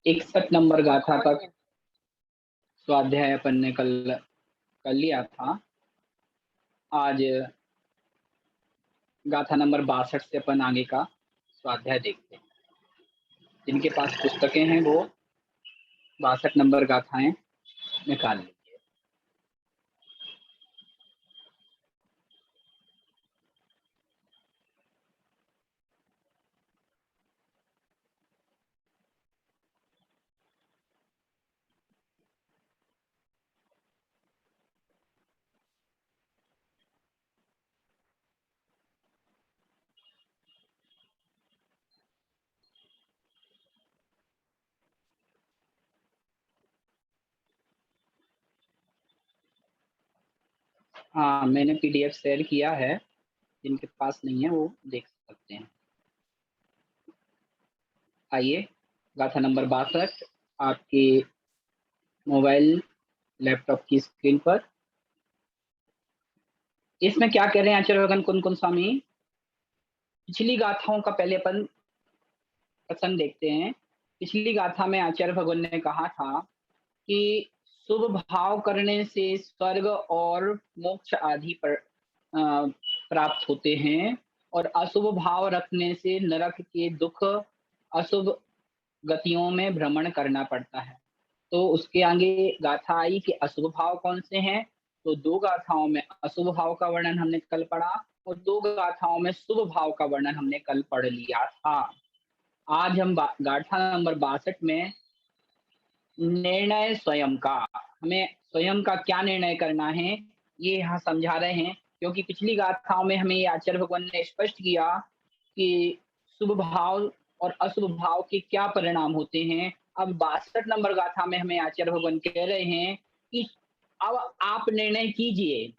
61 number गाथा तक स्वाध्याय अपन ने कल कर लिया था। आज गाथा नंबर 62 से अपन आगे का स्वाध्याय देखते हैं। जिनके पास पुस्तकें हैं वो 62 नंबर गाथाएं निकाल लीजिए। हाँ, मैंने पीडीएफ शेयर किया है, जिनके पास नहीं है वो देख सकते हैं। आइए, गाथा नंबर 62 आपके मोबाइल लैपटॉप की स्क्रीन पर। इसमें क्या कह रहे हैं आचार्य भगवान कुन स्वामी? पिछली गाथाओं का पहले अपन प्रसंग देखते हैं। पिछली गाथा में आचार्य भगवान ने कहा था कि शुभ भाव करने से स्वर्ग और मोक्ष आदि पर प्राप्त होते हैं और अशुभ भाव रखने से नरक के दुख, अशुभ गतियों में भ्रमण करना पड़ता है। तो उसके आगे गाथा आई कि अशुभ भाव कौन से हैं। तो 2 गाथाओं में अशुभ भाव का वर्णन हमने कल पढ़ा और 2 गाथाओं में शुभ भाव का वर्णन हमने कल पढ़ लिया था। आज हम गाथा नंबर 62 में निर्णय स्वयं का, हमें स्वयं का क्या निर्णय करना है ये यहाँ समझा रहे हैं। क्योंकि पिछली गाथाओं में हमें ये आचार्य भगवान ने स्पष्ट किया कि शुभ भाव और अशुभ भाव के क्या परिणाम होते हैं। अब 62 नंबर गाथा में हमें आचार्य भगवान कह रहे हैं कि अब आप निर्णय कीजिए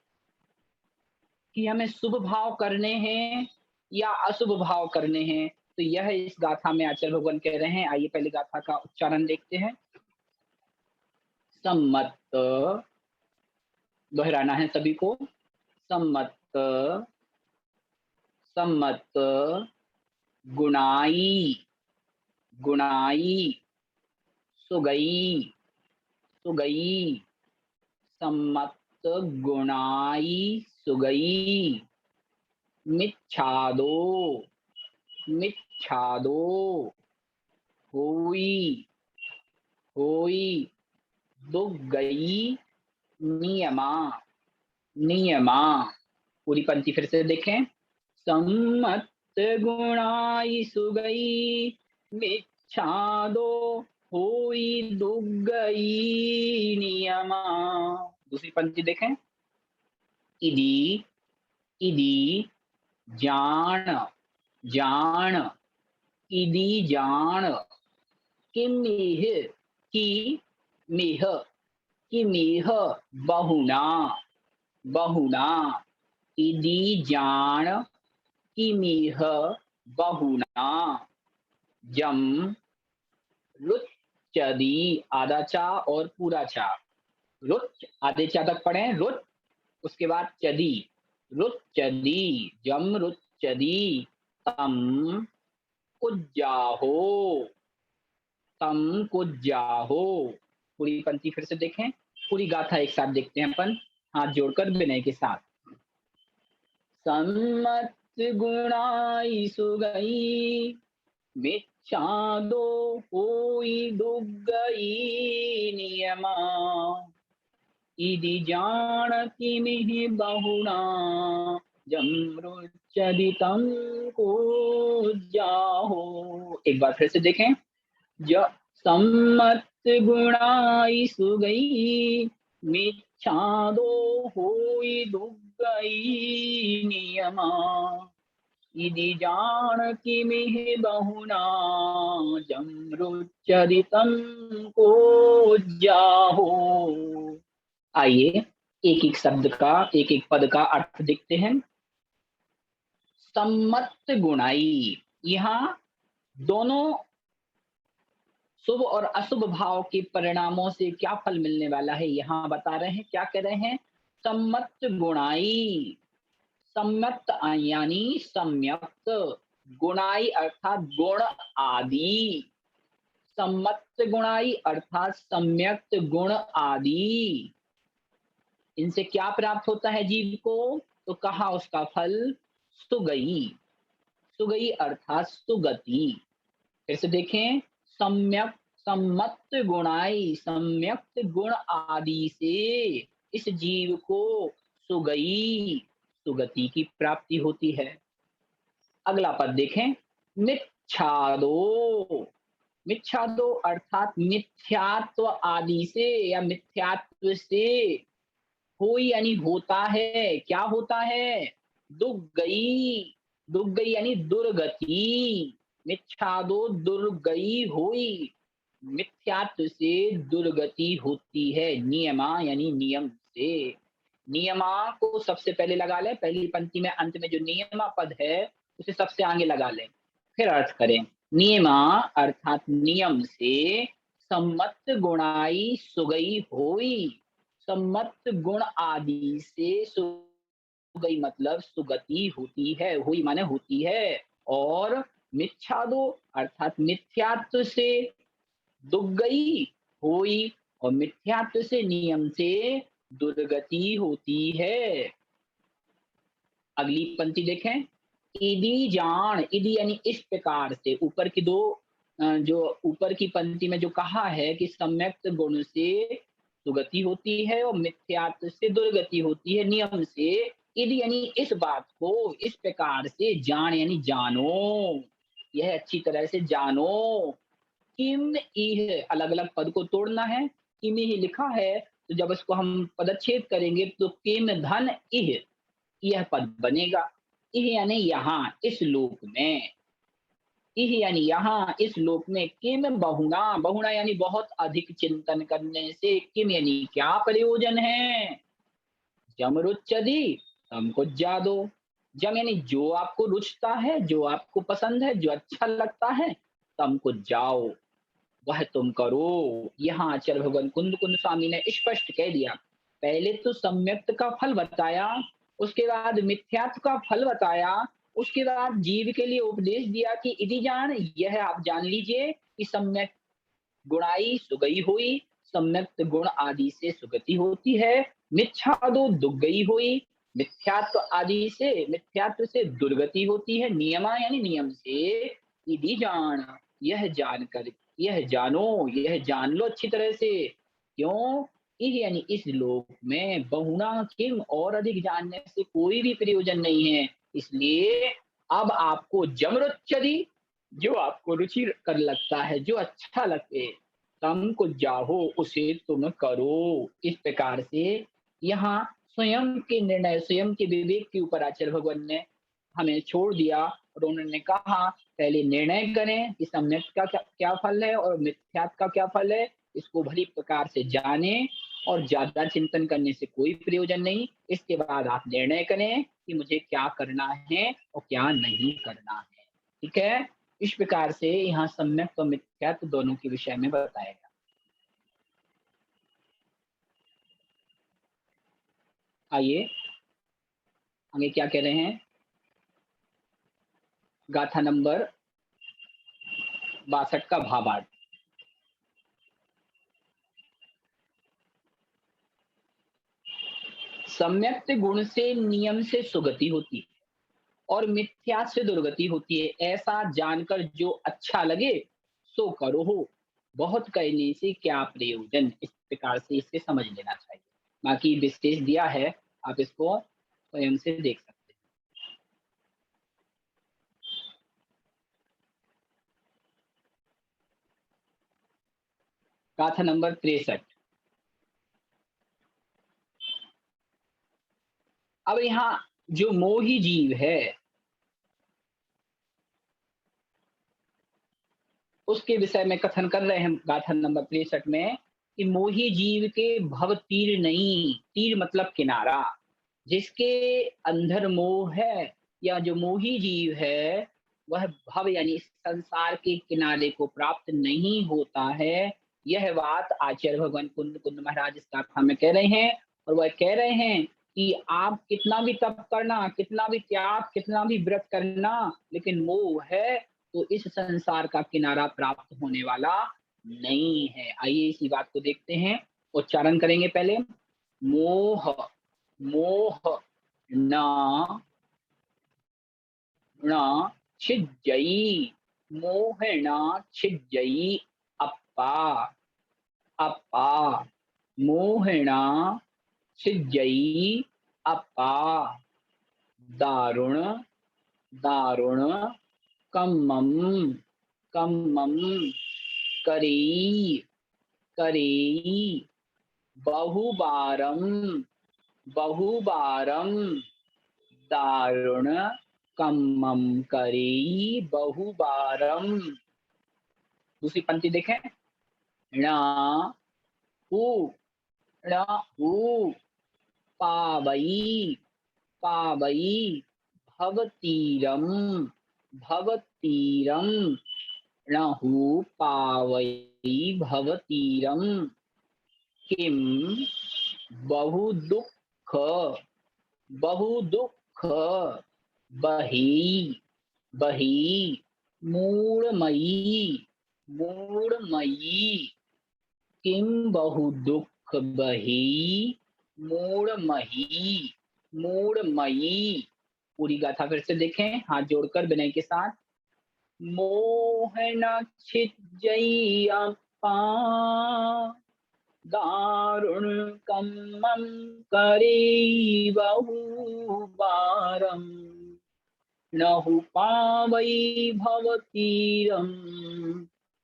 कि हमें शुभ भाव करने हैं या अशुभ भाव करने हैं। तो यह इस गाथा में आचार्य भगवान कह रहे हैं। आइए पहले गाथा का उच्चारण देखते हैं। सम्मत, दोहराना है सभी को। सम्मत, सम्मत, गुणाई, गुणाई, सुगई, सुगई, सम्मत, गुणाई, सुगई, मिच्छादो, मिच्छादो, होई, होई, दुगई, नियमा, नियमा। पूरी पंक्ति फिर से देखें। सम्मत गुणाई सुगई, मिच्छादो होई दुगई नियमा। दूसरी पंक्ति देखें। इदी, इदी, जान, जान, इदी जान, किमिह, की मिह, किमिह बहुना, बहुना, इदी जान, किमिह बहुना, जम, रुच्यदी, आधा चा और पूरा चा। रुच आधे चा तक पढ़े, रुच, उसके बाद चदी, रुच्यदी, जम रुच्यदी, तम कुज्जाहो, तम कुज्जाहो। पूरी पंक्ति फिर से देखें। पूरी गाथा एक साथ देखते हैं अपन, हाथ जोड़कर विनय के साथ। सम्मत गुणाई सुगई, मिच्छादो होई दुगई नियमा, इदि जानति मिहि बहुना, जमृच्यदितं को जाहो। एक बार फिर से देखें। सम्मत गुणाई सुगई, मिच्छादो होई दुगई नियमा, इदि जानति मिहि बहुना, जमृच्यदितं को जाहो। आइए एक एक शब्द का, एक एक पद का अर्थ देखते हैं। सम्मत गुणाई, यहाँ दोनों शुभ और अशुभ भाव के परिणामों से क्या फल मिलने वाला है यहाँ बता रहे हैं। क्या कह रहे हैं? सम्मत गुणाई, सम्मत यानी सम्यक्त, गुणाई अर्थात गुण आदि, सम्मत गुणाई अर्थात सम्यक्त गुण आदि। इनसे क्या प्राप्त होता है जीव को? तो कहा उसका फल सुगई। सुगई अर्थात सुगति। फिर से देखें, सम्यक सम्मत गुणाई सम्यक्त गुण आदि से इस जीव को सुगई सुगति की प्राप्ति होती है। अगला पद देखें, मिच्छादो। मिच्छादो अर्थात मिथ्यात्व आदि से या मिथ्यात्व से। हो यानी होता है, क्या होता है? दुर्गई। दुर्गई यानी दुर्गति। मिच्छादो दुर्गई होई। मिथ्यात्व से दुर्गति होती है, नियमा यानी नियम से। नियमा को सबसे पहले लगा लें, पहली पंक्ति में अंत में जो नियमा पद है उसे सबसे आगे लगा लें, फिर अर्थ करें। नियमा अर्थात नियम से सम्मत गुणाई सुगई होई। सम्मत गुण आदि से सुगई मतलब सुगति होती है, हुई माने होती है। और मिच्छादो अर्थात मिथ्यात्व से दुर्गई हुई, और मिथ्यात्व से नियम से दुर्गति होती है। अगली पंक्ति देखें, इदी जान। इदी यानी इस प्रकार से। ऊपर की दो जो ऊपर की पंक्ति में जो कहा है कि सम्यक्त गुण से सुगति होती है और मिथ्यात्व से दुर्गति होती है नियम से। इदी यानी इस बात को इस प्रकार से जान यानी जानो, यह अच्छी तरह से जानो। किम इह अलग अलग पद को तोड़ना है। किम ही लिखा है, तो जब इसको हम पदच्छेद करेंगे तो किम धन इह, यह पद बनेगा। इह यानी यहाँ इस लोक में। इह यानी यहाँ इस लोक में। किम बहुना। बहुना यानी बहुत अधिक चिंतन करने से। किम यानी क्या प्रयोजन है? जम रुच्यति तम कुछ जादो। जम यानी जो आपको रुचता है, जो आपको पसंद है, जो अच्छा लगता है, तम कुछ जाओ, वह तुम करो। यहाँ आचार्य भगवान कुंद कुंद स्वामी ने स्पष्ट कह दिया। पहले तो सम्यक्त का फल बताया, उसके बाद मिथ्यात्व का फल बताया, उसके बाद जीव के लिए उपदेश दिया कि इति जान, यह आप जान लीजिए कि सम्यक गुणाई सुगई हुई। सम्यक्त गुण आदि से सुगति होती है। मिच्छादो दुर्गई हुई। मिथ्यात्व से दुर्गति होती है। नियमा यानी नियम से। इति जान, यह जानकर, यह जानो, यह जान लो अच्छी तरह से। क्यों? इह यानी इस लोक में बहुना किम, और अधिक जानने से कोई भी प्रयोजन नहीं है। इसलिए अब आपको जमरुच्यति, जो आपको रुचि कर लगता है, जो अच्छा लगे, तम को जाहो, उसे तुम करो। इस प्रकार से यहाँ स्वयं के निर्णय, स्वयं के विवेक के ऊपर आचार्य भगवान ने हमें छोड़ दिया, और उन्होंने कहा पहले निर्णय करें कि सम्यक का क्या फल है और मिथ्यात्व का क्या फल है, इसको भली प्रकार से जाने, और ज्यादा चिंतन करने से कोई प्रयोजन नहीं। इसके बाद आप निर्णय करें कि मुझे क्या करना है और क्या नहीं करना है। ठीक है? इस प्रकार से यहाँ सम्यक और मिथ्यात्व दोनों के विषय में बताया गया। आइए आगे क्या कह रहे हैं, गाथा नंबर 62 का भावार्थ। सम्यक्त गुण से नियम से सुगति होती है और मिथ्या से दुर्गति होती है। ऐसा जानकर जो अच्छा लगे सो करो हो, बहुत कहने से क्या प्रयोजन। इस प्रकार से इसे समझ लेना चाहिए। बाकी विशेष दिया है, आप इसको स्वयं से देख सकते हैं। गाथा नंबर 63। अब यहाँ जो मोही जीव है उसके विषय में कथन कर रहे हैं गाथा नंबर 63 में, कि मोही जीव के भव तीर नहीं। तीर मतलब किनारा। जिसके अंदर मोह है, या जो मोही जीव है, वह भव यानी संसार के किनारे को प्राप्त नहीं होता है। यह बात आचार्य भगवान कुंद कुंद महाराज इस गाथा में कह रहे हैं। और वह कह रहे हैं कि आप कितना भी तप करना, कितना भी त्याग, कितना भी व्रत करना, लेकिन मोह है तो इस संसार का किनारा प्राप्त होने वाला नहीं है। आइए इसी बात को देखते हैं, उच्चारण करेंगे पहले। मोह, मोह, न, न छिज्जयि, मोहेण छिज्जयि, अप्पा, अप्पा, मोहेण छिज्जयि, अप्पा, दारुण, दारुण, कम्मम, कम्मम, करेई, करेई, बहुबारम, बहुबारम, दारुण, कम्मम, करेई, बहुबारम। दूसरी पंक्ति देखें। ण, उ, ण, उ, पावई, पावई, भवतीरम, भवतीरम, णहु पावई भवतीरम, किम, बहुदुःख, बहुदुःख, बही, बही, मूढ़मयी, मूढ़मयी, किम बहुदुःख बही, मूढ़मयी, मूढ़मयी। पूरी गाथा फिर से देखें हाथ जोड़कर विनय के साथ। मोहन छिज्जय्यप्पा, दारुण कम्मं करे बहुबारम, नहु पावै भवतीरं,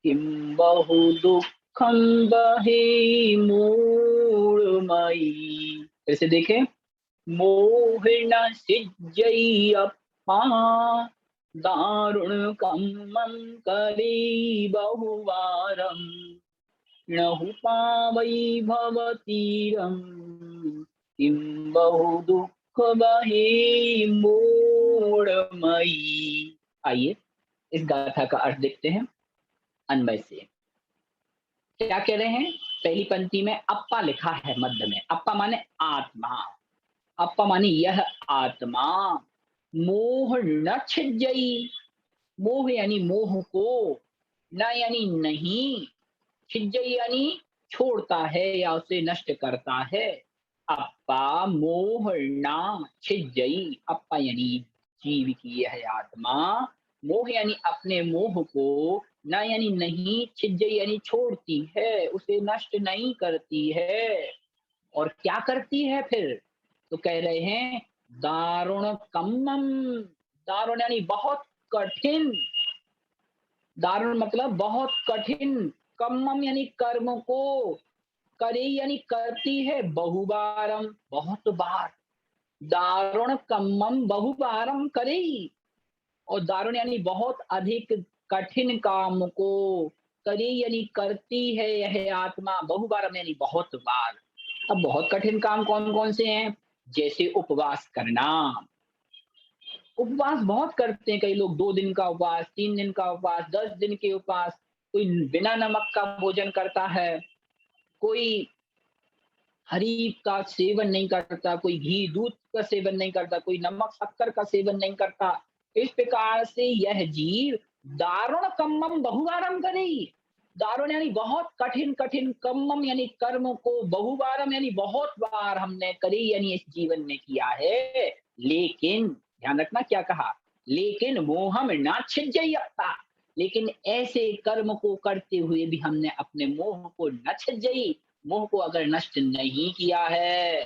किं बहु दुःखं बहे मूढ़मयी। फिर से देखें। मोहिन सिज्जय्यप्पा, दारुण कम्मं करे बहुवारम, नहु पावै भवतीरं, किं बहु दुःख बहे मूढ़मयी। आइए इस गाथा का अर्थ देखते हैं अन्वय से। क्या कह रहे हैं? पहली पंक्ति में अप्पा लिखा है मध्य में। अप्पा माने आत्मा, अप्पा माने यह आत्मा। मोह न छिज्जयि, मोह यानी मोह को, न यानी नहीं, छिज्जयि यानी छोड़ता है या उसे नष्ट करता है। अप्पा मोह न छिज्जयि, अप्पा यानी जीव की यह आत्मा, मोह यानी अपने मोह को, न यानी नहीं, छिज्जयि यानी छोड़ती है, उसे नष्ट नहीं करती है। और क्या करती है फिर? तो कह रहे हैं दारुण कम्मम, दारुण यानी बहुत कठिन, दारुण मतलब बहुत कठिन, कम्मम यानी कर्म को, करे यानी करती है, बहुबारम बहुत बार, दारुण कम्मम बहुबारम करे, और दारुण यानी बहुत अधिक कठिन काम को, करे यानी करती है यह आत्मा, बहुबारम यानी बहुत बार। अब बहुत कठिन काम कौन कौन से हैं? जैसे उपवास करना, उपवास बहुत करते हैं कई लोग, 2 दिन का उपवास, 3 दिन का उपवास, 10 दिन के उपवास। कोई बिना नमक का भोजन करता है, कोई हरी का सेवन नहीं करता, कोई घी दूध का सेवन नहीं करता, कोई नमक शक्कर का सेवन नहीं करता। इस प्रकार से यह जीव दारुण कम्मम बहुवारम करे, दारुण यानी बहुत कठिन कठिन, कम्मम यानी कर्म को, बहुवारम यानी बहुत बार हमने करी यानी इस जीवन में किया है। लेकिन ध्यान रखना क्या कहा, लेकिन मोहम ना छिज्जय्यप्पा, लेकिन ऐसे कर्म को करते हुए भी हमने अपने मोह को न छिज्जयि, मोह को अगर नष्ट नहीं किया है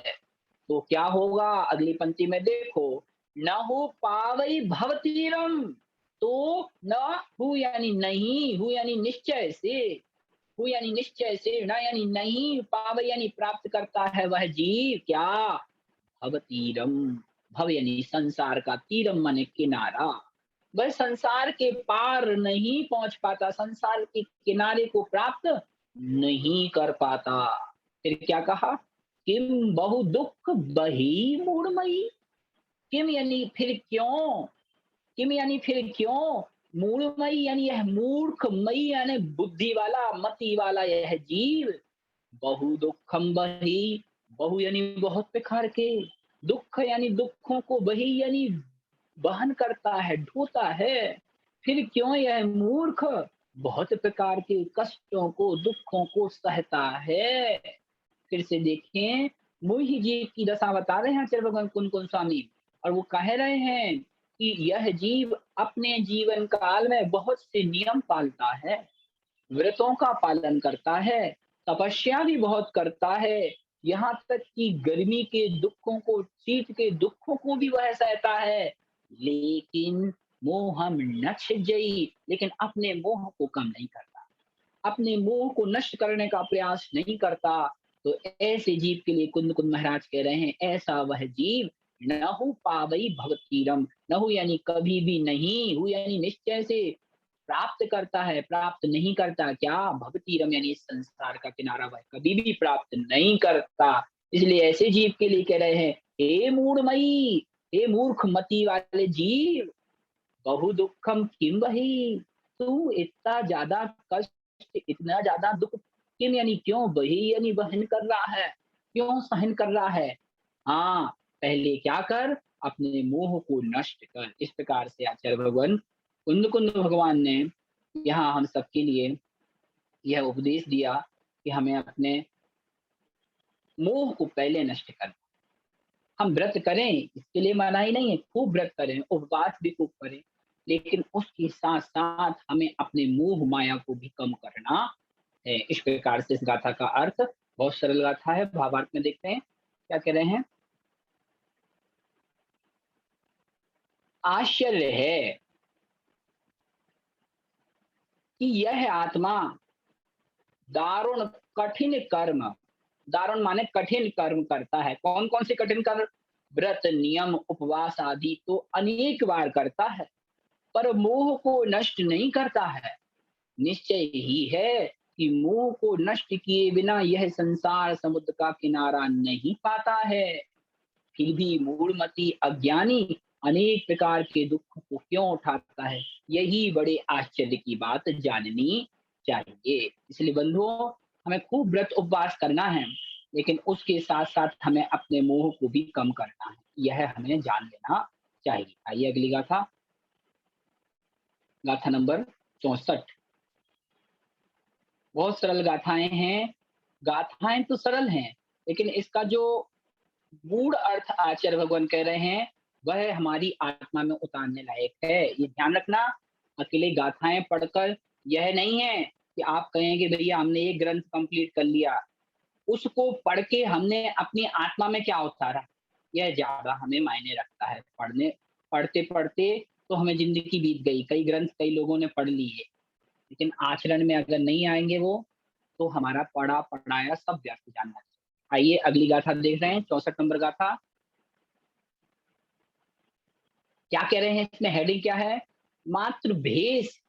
तो क्या होगा? अगली पंक्ति में देखो। न हो पावई भवतीरम, तो न हु यानी नहीं, हु यानी निश्चय से, हु यानी निश्चय से, न यानी नहीं, पावई यानी प्राप्त करता है वह जीव क्या? भवतीरम, भव यानी संसार का, तीरम माने किनारा, वह संसार के पार नहीं पहुंच पाता, संसार के किनारे को प्राप्त नहीं कर पाता। फिर क्या कहा? किम बहु दुख बही मूढ़मयी, किम यानी फिर क्यों, किम यानी फिर क्यों, मूढ़मयी यानी यह मूर्ख, मई यानी बुद्धि वाला, मति वाला यह जीव, बहु दुखम बही, बहु यानी बहुत प्रकार के, दुख यानी दुखों को, बही यानी वहन करता है, ढोता है। फिर क्यों यह मूर्ख, बहुत प्रकार के कष्टों को, दुखों को सहता है। फिर से देखें, मोही जीव की दशा बता रहे हैं आचार्य भगवान कुन-कुन स्वामी, और वो कह रहे हैं कि यह जीव अपने जीवन काल में बहुत से नियम पालता है, व्रतों का पालन करता है, तपस्या भी बहुत करता है, यहाँ तक कि गर्मी के दुखों को, शीत के दुखों को भी वह सहता है। लेकिन मोहम न छिज्जई, लेकिन अपने मोह को कम नहीं करता, अपने मोह को नष्ट करने का प्रयास नहीं करता। तो ऐसे जीव के लिए कुंद कुंद महाराज कह रहे हैं, ऐसा वह जीव न हो पावई भवतीरम, न हो यानी कभी भी नहीं, हु यानी निश्चय से प्राप्त करता है, प्राप्त नहीं करता क्या? भवतीरम यानी इस संसार का किनारा वह कभी भी प्राप्त नहीं करता। इसलिए ऐसे जीव के लिए कह रहे हैं, हे मूढ़मयी, हे मूर्ख मति वाले जीव, बहु दुखम किम वही, तू इतना ज्यादा कष्ट, इतना ज्यादा दुख, किम यानी क्यों, वही यानी वहन कर रहा है, क्यों सहन कर रहा है? हाँ, पहले क्या कर, अपने मोह को नष्ट कर। इस प्रकार से आचार्य भगवान कुंद कुंद भगवान ने यहाँ हम सबके लिए यह उपदेश दिया कि हमें अपने मोह को पहले नष्ट करना। हम व्रत करें, इसके लिए मनाही नहीं है, खूब व्रत करें, उपवास भी खूब करें, लेकिन उसके साथ-साथ हमें अपने मोह माया को भी कम करना है। इस प्रकार से इस गाथा का अर्थ बहुत सरल गाथा है, भावार्थ में देखते हैं, क्या कह रहे हैं? आश्चर्य है कि यह आत्मा दारुण कठिन कर्म, दारुण माने कठिन कर्म करता है। कौन-कौन से कठिन कर्म? व्रत, नियम, उपवास आदि तो अनेक बार करता है, पर मोह को नष्ट नहीं करता है। निश्चय ही है कि मोह को नष्ट किए बिना यह संसार समुद्र का किनारा नहीं पाता है। फिर भी मूढ़मती अज्ञानी अनेक प्रकार के दुख को क्यों उठाता है? यही बड़े आश्चर्य की बात जाननी चाहिए। इसलिए बंधुओं, हमें खूब व्रत उपवास करना है, लेकिन उसके साथ-साथ हमें अपने मोह को भी कम करना है। यह हमें जान लेना चाहिए। आइए अगली गाथा, गाथा नंबर 64। बहुत सरल गाथाएँ हैं। गाथाएँ तो सरल हैं, लेकिन इसका जो गूढ़ अर्थ आचार्य भगवान कह रहे हैं, वह हमारी आत्मा में उतारने लायक है। ये ध्यान रखना, अकेले गाथाएँ पढ़कर यह नहीं है कि आप कहें कि भैया हमने ये ग्रंथ कंप्लीट कर लिया। उसको पढ़ के हमने अपनी आत्मा में क्या उतारा, यह ज़्यादा हमें मायने रखता है। पढ़ते-पढ़ते तो हमें ज़िंदगी बीत गई, कई ग्रंथ कई लोगों ने पढ़ लिए, लेकिन आचरण में अगर नहीं आएँगे वो, तो हमारा पढ़ा-पढ़ाया सब व्यर्थ जाना है। आइए अगली गाथा देख रहे हैं, 64 नंबर गाथा। क्या कह रहे हैं, इसमें हेडिंग क्या है? मात्र भेष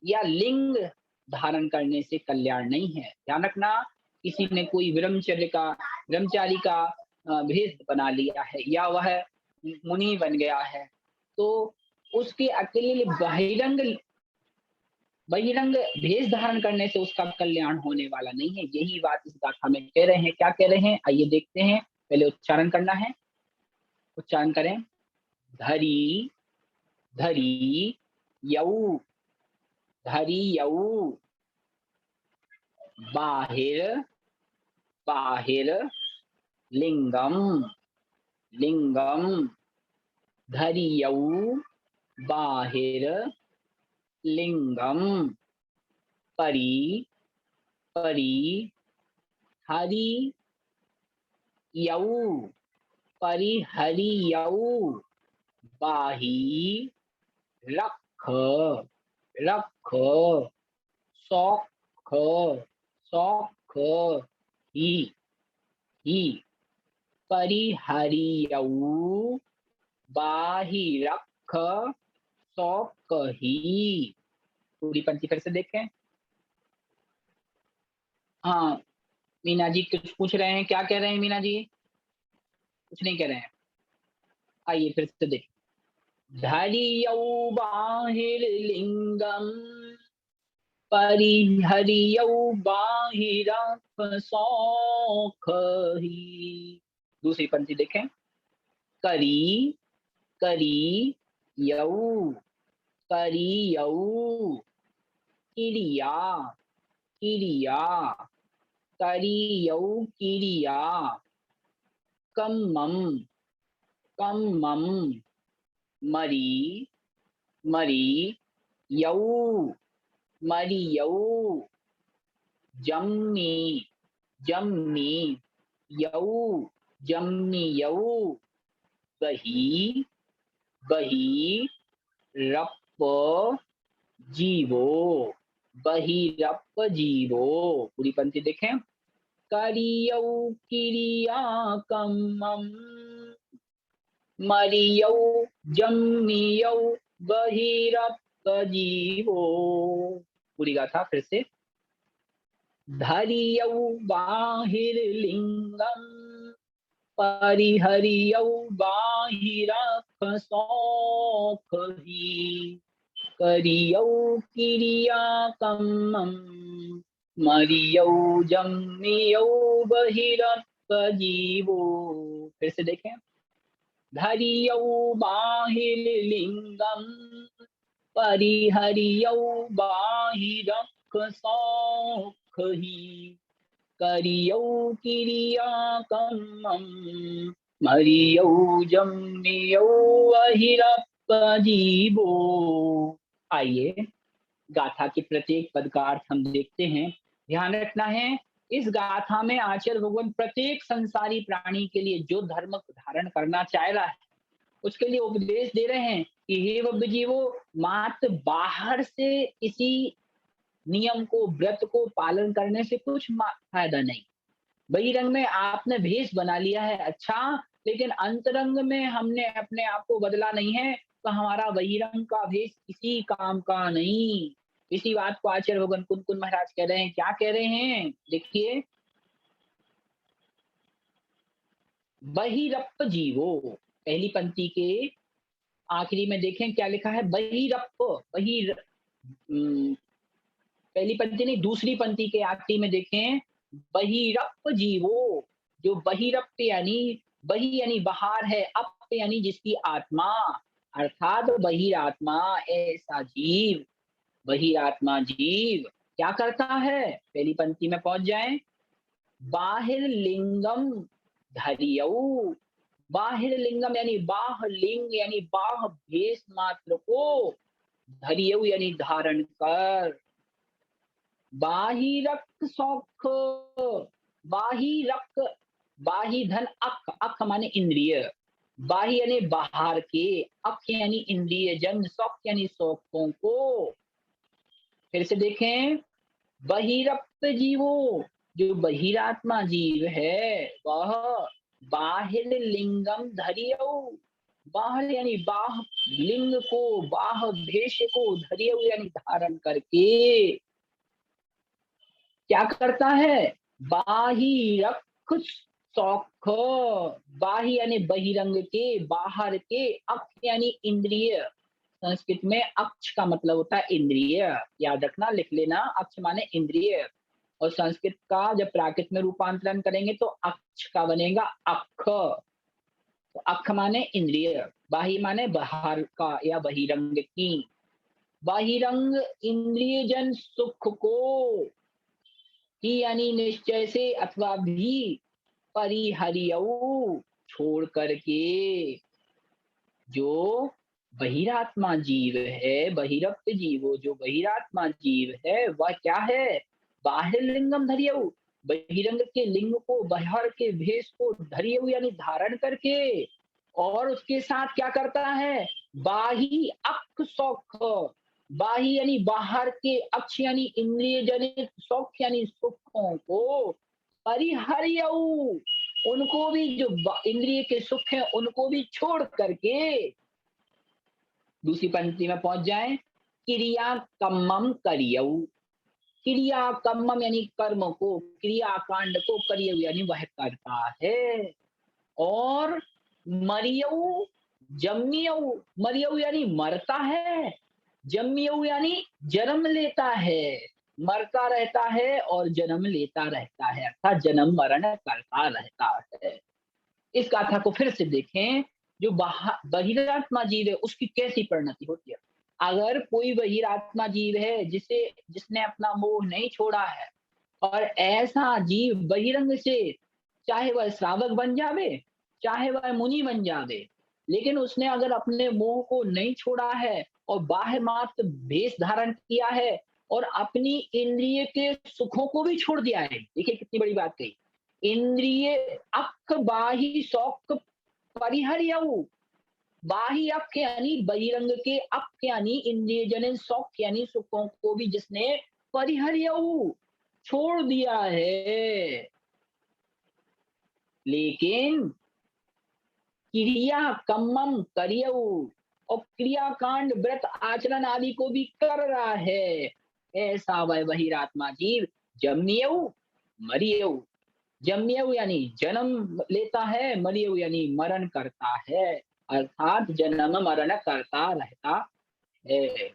या लिंग धारण करने से कल्याण नहीं है। ध्यान रखना, किसी ने कोई ब्रह्मचारी का भेष बना लिया है या वह मुनि बन गया है, तो उसके अकेले बहिरंग बहिरंग भेष धारण करने से उसका कल्याण होने वाला नहीं है। यही बात इस गाथा में कह रहे हैं। क्या कह रहे हैं? आइए देखते हैं। पहले उच्चारण करना है। उच्चारण करें। धरी, धरी, यऊ, धरी यऊ, बाहिर, बाहिर, लिंगम, लिंगम, धरियऊ, बाहिर, लिंगम, परी, परी, हरि यऊ, परी हरि यऊ, बाही, रख, रख, सौख, सौख, ही, ही, परिहरियऊ, बाहिरख, सौकही। पूरी पंक्ति फिर से देखें। हाँ, मीना जी कुछ पूछ रहे हैं, क्या कह रहे हैं मीना जी? कुछ नहीं कह रहे हैं। आइए फिर से देखें। धरियऊ बाहिर्लिंगम, परिहरियऊ बाहिरख सौखही। दूसरी पंक्ति देखें। करी, करी, यऊ, करी यऊ, किरिया किरिया, करियौ किरिया, कम्मम कम्मम, मरी मरी यौ मरियौ, जम्मी जम्मी यौ जम्मियौ, बही बही रप्प जीवो बहिरप्प जीवो। पूरी पंक्ति देखें। करियौ किरिया कम्मम, मरियौ जम्मियौ, बहिरप्प जीवो। पूरी गाथा फिर से। धरियौ बाहिर्लिंगम, परिहरियौ बाहिरख सौखही, करियौ किरिया कम्मम, मरियौ जम्मियौ, बहिरप्प जीवो। फिर से देखें। धरियौ बाहिर्लिंगम, परिहरियौ बाहिरख सौखही, करियौ किरिया कम्मम, मरियौ जम्मियौ, बहिरप्प जीवो। आइए गाथा के प्रत्येक पद का अर्थ हम देखते हैं। ध्यान रखना है, इस गाथा में आचार्य भगवान प्रत्येक संसारी प्राणी के लिए जो धर्म धारण करना चाह रहा है, उसके लिए उपदेश दे रहे हैं कि हे बद्ध जीवो, मात्र बाहर से इसी नियम को, व्रत को पालन करने से कुछ फायदा नहीं। बहिरंग में आपने भेष बना लिया है अच्छा, लेकिन अंतरंग में हमने अपने आप को बदला नहीं है, तो हमारा बहिरंग का भेष किसी काम का नहीं। इसी बात को आचार्य भगवान कुन महाराज कह रहे हैं। क्या कह रहे हैं देखिए। बहिरप्प जीवो, पहली पंक्ति के आखिरी में देखें क्या लिखा है। बहिरप्प पहली पंक्ति नहीं, दूसरी पंक्ति के आखिरी में देखें। बहिरप्प जीवो, जो बहिरप्प यानी बहि यानी बाहर है, अप यानी जिसकी आत्मा, अर्थात बहिरात्मा ऐसा जीव। बहिरात्मा जीव क्या करता है, पहली पंक्ति में पहुंच जाएं। बाहिर लिंगम धरियौ, बाहिर लिंगम यानी बाह लिंग यानी बाह भेष मात्र को, धरियौ यानी धारण कर। बाहिरक सौख, बाहिरक, बाही धन अख, अख माने इंद्रिय, बाही यानी बाहर के, अख यानी इंद्रिय जन, सौख यानी सौखों को। फिर से देखें। बहिरप्प जीवो, जो बहिरात्मा जीव है वह बाहिर लिंगम धरियौ, बाहर यानी बाह लिंग को, बाह भेष को, धरियौ यानी धारण करके क्या करता है। बाहिरख सौख, बाही यानी बहिरंग के, बाहर के, अख यानी इंद्रिय, संस्कृत में अक्ष का मतलब होता है इंद्रिय, याद रखना, लिख लेना, अक्ष माने इंद्रिय। और संस्कृत का जब प्राकृत में रूपांतरण करेंगे तो अक्ष का बनेगा अख। तो अख माने इंद्रिय, बाही माने बाहर का या बहिरंग की। बहिरंग इंद्रिय जन सुख को, ही यानी निश्चय से अथवा भी, परिहरियौ छोड़ करके। जो बहिरात्मा जीव है, बहिरप्प जीवो, जो बहिरात्मा जीव है वह क्या है। बाहिर लिंगम धरियौ, बहिरंग के लिंग को, बाहर के भेष को, धरियौ यानी धारण करके। और उसके साथ क्या करता है। बाही अख सौख, बाही यानी बाहर के, अक्ष यानी इंद्रिय जनित, सौख यानी सुखों को, परिहरियौ उनको भी, जो इंद्रिय के सुख हैं उनको भी छोड़ करके। दूसरी पंक्ति में पहुंच जाएं। क्रिया कम्मम करियौ, क्रिया कम्मम यानी कर्म को, क्रिया कांड को, करियौ यानी वह करता है। और मरियौ जम्मियौ, मरियौ यानी मरता है, जम्मियौ यानी जन्म लेता है, मरता रहता है और जन्म लेता रहता है, अर्थात जन्म मरण करता रहता है। इस गाथा को फिर से देखें। जो बहिरात्मा जीव है उसकी कैसी परिणति होती है। अगर कोई बहिरात्मा जीव है जिसने अपना मोह नहीं छोड़ा है, और ऐसा जीव बहिरंग से चाहे वह श्रावक बन जावे, चाहे वह मुनि बन जावे, लेकिन उसने अगर अपने मोह को नहीं छोड़ा है और बाह्य मात्र भेष धारण किया है और अपनी इंद्रिय के सुखों को भी छोड़ दिया है। देखिए कितनी बड़ी बात कही। इंद्रिय अख बाही शौक परिहर्यऊ। बाही अख यानी बहिरंग के अख यानी इंद्रिय जनित शौक यानी सुखों को भी जिसने परिहर्यऊ छोड़ दिया है, लेकिन क्रिया कम्मम करियऊ, और क्रियाकांड व्रत आचरण आदि को भी कर रहा है, ऐसा वह बहिरात्मा जीव जम्यऊ मरियऊ। जम्यऊ यानी जन्म लेता है, मरियऊ यानी मरण करता है, अर्थात जन्म मरण करता रहता है।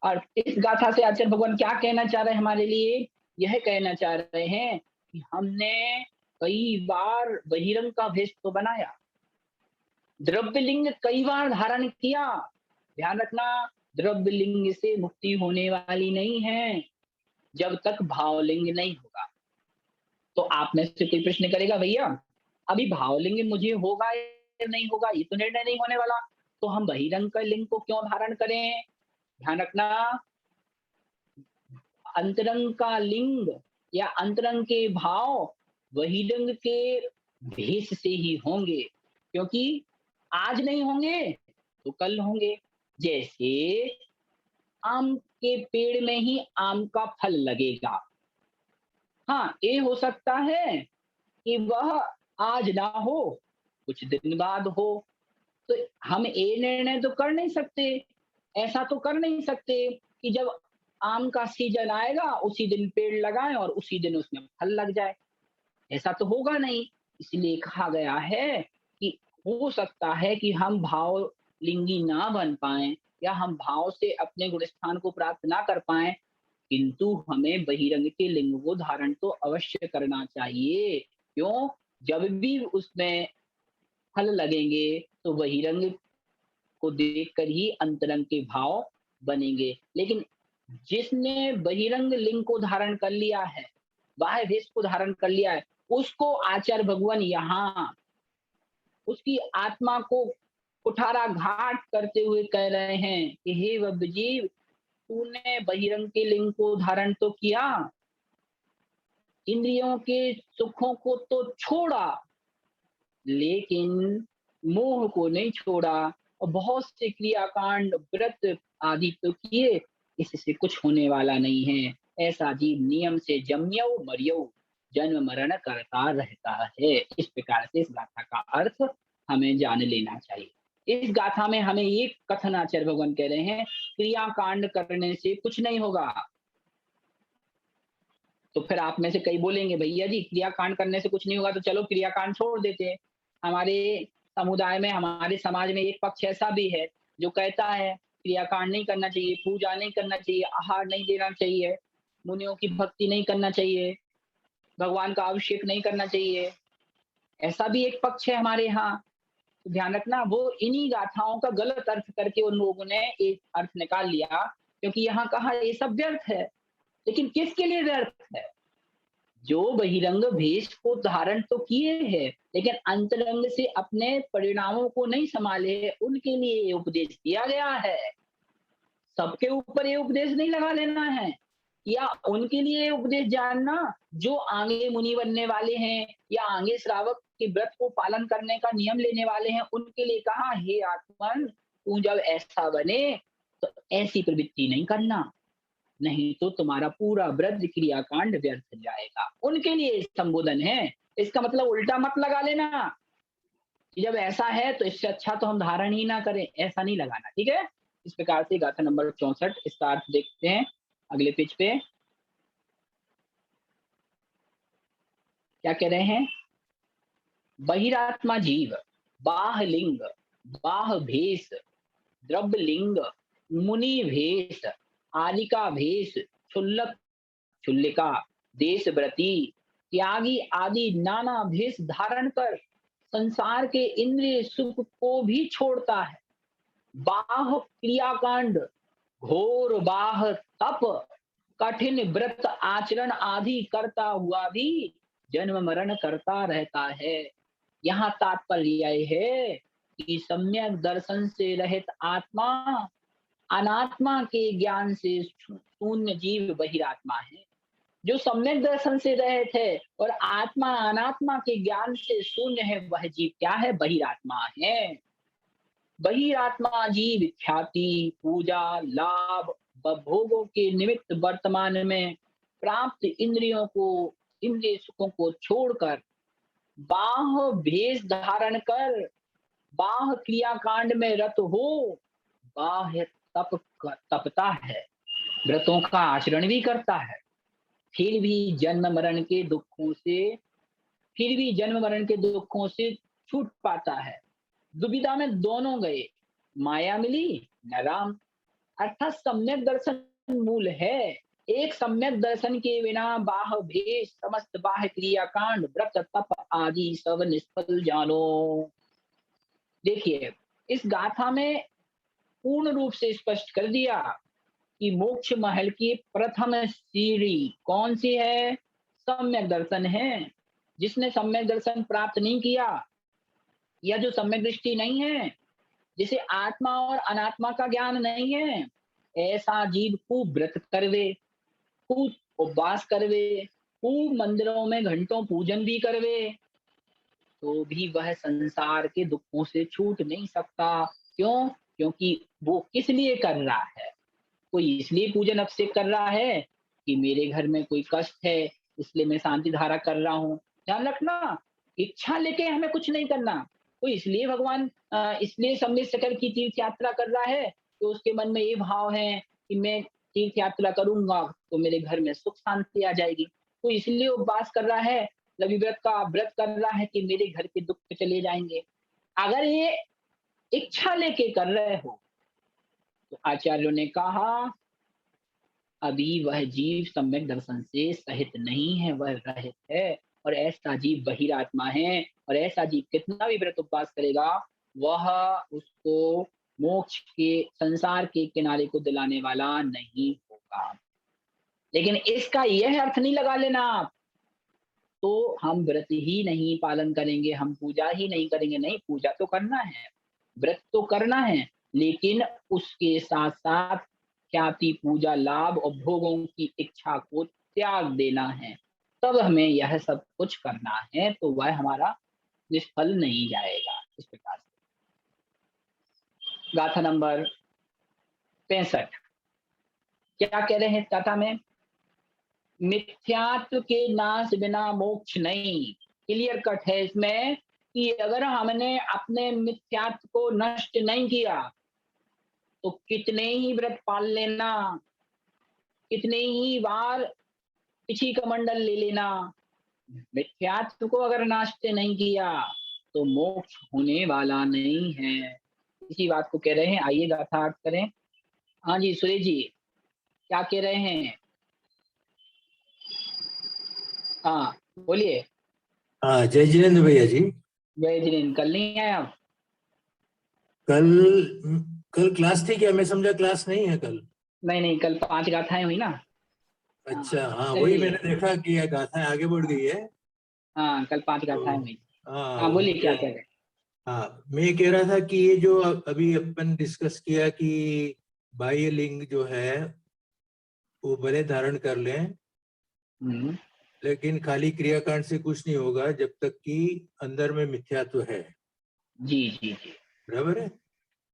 और इस गाथा से आचार्य भगवान क्या कहना चाह रहे हैं हमारे लिए? यह कहना चाह रहे हैं कि हमने कई बार बहिरंग का भेष तो बनाया, द्रव्य लिंग कई बार धारण किया। ध्यान रखना, द्रव्य लिंग से मुक्ति होने वाली नहीं है जब तक भावलिंग नहीं होगा। तो आप में से कोई प्रश्न करेगा, भैया अभी भावलिंग मुझे होगा या नहीं होगा ये तो निर्णय नहीं होने वाला, तो हम बहिरंग का लिंग को क्यों धारण करें? ध्यान रखना, अंतरंग का लिंग या अंतरंग के भाव बहिरंग के भेष से ही होंगे, क्योंकि आज नहीं होंगे तो कल होंगे। जैसे आम के पेड़ में ही आम का फल लगेगा। हाँ, ये हो सकता है कि वह आज ना हो, कुछ दिन बाद हो। तो हम ये निर्णय तो कर नहीं सकते, ऐसा तो कर नहीं सकते कि जब आम का सीजन आएगा उसी दिन पेड़ लगाएं और उसी दिन उसमें फल लग जाए। ऐसा तो होगा नहीं। इसलिए कहा गया है कि हो सकता है कि हम भाव लिंगी ना बन पाए या हम भाव से अपने गुण स्थान को प्राप्त ना कर पाए, किंतु हमें बहिरंग के लिंग को धारण तो अवश्य करना चाहिए। क्यों? जब भी उसमें फल लगेंगे तो बहिरंग को देखकर ही अंतरंग के भाव बनेंगे। लेकिन जिसने बहिरंग लिंग को धारण कर लिया है, बाह्य भेष को धारण कर लिया है, उसको आचार्य भगवान यहाँ उसकी आत्मा को कुठाराघात करते हुए कह रहे हैं कि हे बद्धजीव, तूने बहिरंग के लिंग को धारण तो किया, इंद्रियों के सुखों को तो छोड़ा, लेकिन मोह को नहीं छोड़ा, और बहुत से क्रियाकांड व्रत आदि तो किए, इससे कुछ होने वाला नहीं है। ऐसा जीव नियम से जम्यऊ मरियऊ, जन्म मरण करता रहता है। इस प्रकार से इस गाथा का अर्थ हमें जान लेना चाहिए। इस गाथा में हमें एक कथन आचार्य भगवान कह रहे हैं, क्रियाकांड करने से कुछ नहीं होगा। तो फिर आप में से कई बोलेंगे, भैया जी क्रियाकांड करने से कुछ नहीं होगा तो चलो क्रियाकांड छोड़ देते हैं। हमारे समुदाय में, हमारे समाज में एक पक्ष ऐसा भी है जो कहता है क्रियाकांड नहीं करना चाहिए, पूजा नहीं करना चाहिए, आहार नहीं देना चाहिए, मुनियों की भक्ति नहीं करना चाहिए, भगवान का अभिषेक नहीं करना चाहिए। ऐसा भी एक पक्ष है हमारे यहाँ। तो ध्यान रखना, वो इन्हीं गाथाओं का गलत अर्थ करके उन लोगों ने एक अर्थ निकाल लिया, क्योंकि यहाँ कहा ये सब व्यर्थ है। लेकिन किसके लिए व्यर्थ है? जो बहिरंग भेष को धारण तो किए हैं, लेकिन अंतरंग से अपने परिणामों को नहीं संभाले, उनके लिए ये उपदेश दिया गया है। सबके ऊपर ये उपदेश नहीं लगा लेना है, या उनके लिए ये उपदेश जानना जो आगे मुनि बनने वाले हैं या आगे श्रावक के व्रत को पालन करने का नियम लेने वाले हैं, उनके लिए कहा, हे आत्मन, तू जब ऐसा बने तो ऐसी प्रवृत्ति नहीं करना, नहीं तो तुम्हारा पूरा व्रत क्रियाकांड व्यर्थ जाएगा। उनके लिए संबोधन है। इसका मतलब उल्टा मत लगा लेना कि जब ऐसा है तो इससे अच्छा तो हम धारण ही ना करें, ऐसा नहीं लगाना, ठीक है? इस प्रकार से गाथा नंबर 64 इसका अर्थ देखते हैं अगले पेज पे। क्या कह रहे हैं? बहिरात्मा जीव बाह लिंग, बाह भेष, द्रव्य लिंग, मुनि भेष, आलिका भेष, क्षुल्लक क्षुल्लिका, देशव्रती, त्यागी आदि नाना भेष धारण कर संसार के इंद्रिय सुख को भी छोड़ता है। बाह क्रियाकांड घोर बाह तप कठिन व्रत आचरण आदि करता हुआ भी जन्म मरण करता रहता है। यहाँ तात्पर्य यह है कि सम्यक दर्शन से रहित आत्मा अनात्मा के ज्ञान से शून्य जीव बहिरात्मा है। जो सम्यक दर्शन से रहित है और आत्मा अनात्मा के ज्ञान से शून्य है, वह जीव क्या है? बहिरात्मा है। बहिरात्मा जीव ख्याति, पूजा, लाभ व भोगों के निमित्त वर्तमान में प्राप्त इंद्रिय सुखों को छोड़कर बाह्य भेष धारण कर बाह्य क्रियाकांड में रत हो बाह्य तपता है, व्रतों का आचरण भी करता है, फिर भी जन्म मरण के दुखों से फिर भी जन्म मरण के दुखों से छूट पाता है। दुविधा में दोनों गए, माया मिली न राम। अर्थात सम्यक दर्शन मूल है। एक सम्यक दर्शन के बिना बाह्य भेष समस्त बाह्य क्रियाकांड व्रत तप आदि सब निष्फल जानो। देखिए, इस गाथा में पूर्ण रूप से स्पष्ट कर दिया कि मोक्ष महल की प्रथम सीढ़ी कौन सी है? सम्यक दर्शन है। जिसने सम्यक दर्शन प्राप्त नहीं किया या जो सम्यक दृष्टि नहीं है, जिसे आत्मा और अनात्मा का ज्ञान नहीं है, ऐसा जीव खूब व्रत करवे, खूब उपवास करवे, खूब मंदिरों में घंटों पूजन भी करवे, तो भी वह संसार के दुखों से छूट नहीं सकता। क्यों? क्योंकि वो किस लिए कर रहा है? कोई इसलिए पूजन अभिषेक कर रहा है कि मेरे घर में कोई कष्ट है, इसलिए मैं शांति धारा कर रहा हूँ। ध्यान रखना, इच्छा लेके हमें कुछ नहीं करना। कोई इसलिए इसलिए सम्मित शकर की तीर्थ यात्रा कर रहा है, तो उसके मन में ये भाव है कि मैं तीर्थ यात्रा करूँगा, तो मेरे घर में सुख शांति आ जाएगी। कोई इसलिए उपवास कर रहा है, रवि का व्रत कर रहा है कि मेरे घर के दुःख चले जाएँगे। अगर ये इच्छा लेके कर रहे हो, तो आचार्यों ने कहा अभी वह जीव सम्यक दर्शन से सहित नहीं है, वह रहित है और ऐसा जीव बहिरात्मा है। और ऐसा जीव कितना भी व्रत उपवास करेगा, वह उसको मोक्ष के संसार के किनारे को दिलाने वाला नहीं होगा। लेकिन इसका यह अर्थ नहीं लगा लेना आप, तो हम व्रत ही नहीं पालन करेंगे, हम पूजा ही नहीं करेंगे। नहीं, पूजा तो करना है, व्रत तो करना है, लेकिन उसके साथ साथ ख्याति, पूजा, लाभ और भोगों की इच्छा को त्याग देना है। तब हमें यह सब कुछ करना है, तो वह हमारा निष्फल नहीं जाएगा। इस प्रकार से गाथा नंबर 65 क्या कह रहे हैं? गाथा में मिथ्यात्व के नाश बिना मोक्ष नहीं। क्लियर कट है इसमें कि अगर हमने अपने मिथ्यात्व को नष्ट नहीं किया, तो कितने ही व्रत पाल लेना, कितने ही बार पिछी कमंडल ले लेना, मिथ्यात्व को अगर नष्ट नहीं किया, तो मोक्ष होने वाला नहीं है। इसी बात को कह रहे हैं। आइए गाथा अर्थ करें। हाँ जी, सुरेश जी, क्या कह रहे हैं? हाँ, बोलिए। हाँ, जय जिनेन्द्र भैया जी। जय जिनेन्द्र, कल नहीं आए आप? कल कल क्लास थी क्या? मैं समझा क्लास नहीं है कल। नहीं, कल 5 गाथाएं हुई ना। हाँ, अच्छा, हाँ, वही चलिए। मैंने देखा कि यह गाथाएं आगे बढ़ गई है। हाँ, कल 5 तो गाथाएं हुई। हाँ, हाँ, बोलिए क्या मुझे, कह रहे हैं? हाँ, मैं ये कह रहा था कि ये जो अभी अपन डिस्कस किया कि बाह्य लिंग जो है वो भले धारण कर लें, हम्म, लेकिन खाली क्रियाकांड से कुछ नहीं होगा जब तक कि अंदर में मिथ्यात्व है। जी जी जी, बराबर है।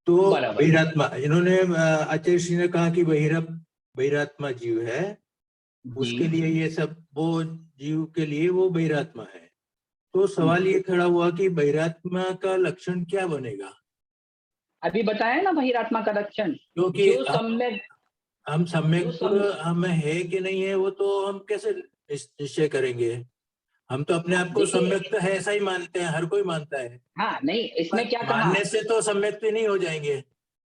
तो बराबर। बहिरात्मा, इन्होंने आचार्य श्री ने कहा कि बहिरात्मा जीव है, जी। उसके लिए ये सब, वो जीव के लिए वो बहिरात्मा है। तो हम्म, सवाल ये खड़ा हुआ कि बहिरात्मा का लक्षण क्या बनेगा? अभी बताया ना बहिरात्मा का लक्षण। क्योंकि जो सम्यक हम जो सम्यक सम हम है कि नहीं है, वो तो हम कैसे निश्चय करेंगे? हम तो अपने हाँ, आप को देखिए। सम्यक तो है ऐसा ही मानते हैं, हर कोई मानता है। हाँ, नहीं, इसमें पर क्या कहा? मानने से तो सम्यक भी नहीं हो जाएंगे।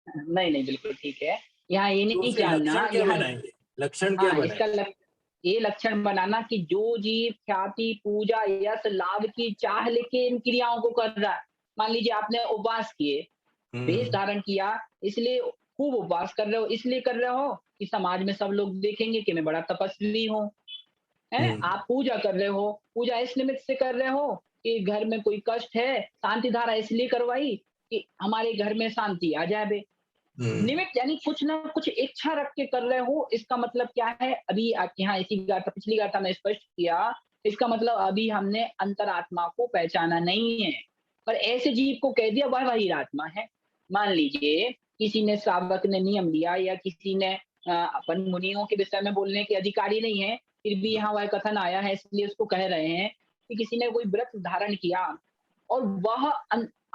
नहीं, बिल्कुल ठीक है। यहाँ ये तो नहीं फिर जानना, लक्षण क्या यहाँ बनाएंगे? लक्षण क्या हाँ, बनाएंगे? ये लक्षण बनाना कि जो जीव ख्याति, पूजा, यश, लाभ की चाह लेके इन क्रियाओं को कर रहा है। मान लीजिए आपने उपवास किए, वेश हम्म। धारण किया, इसलिए खूब उपवास कर रहे हो, इसलिए कर रहे हो कि समाज में सब लोग देखेंगे कि मैं बड़ा तपस्वी हूँ, हैं? हम्म, आप पूजा कर रहे हो, पूजा इस निमित्त से कर रहे हो कि घर में कोई कष्ट है, शांति धारा इसलिए करवाई कि हमारे घर में शांति आ जाए। हम्म, निमित्त यानी कुछ ना कुछ इच्छा रख के कर रहे हो, इसका मतलब क्या है? अभी आपके यहाँ इसी गाथा पिछली गाथा में स्पष्ट किया, इसका मतलब अभी हमने अंतरात्मा को पहचाना नहीं है। पर ऐसे जीव को कह दिया वह वही आत्मा है। मान लीजिए किसी ने श्रावक ने नियम लिया या किसी ने अपन मुनियों के विषय में बोलने के अधिकारी नहीं है, फिर भी यहाँ वह कथन आया है इसलिए उसको कह रहे हैं कि किसी ने कोई व्रत धारण किया और वह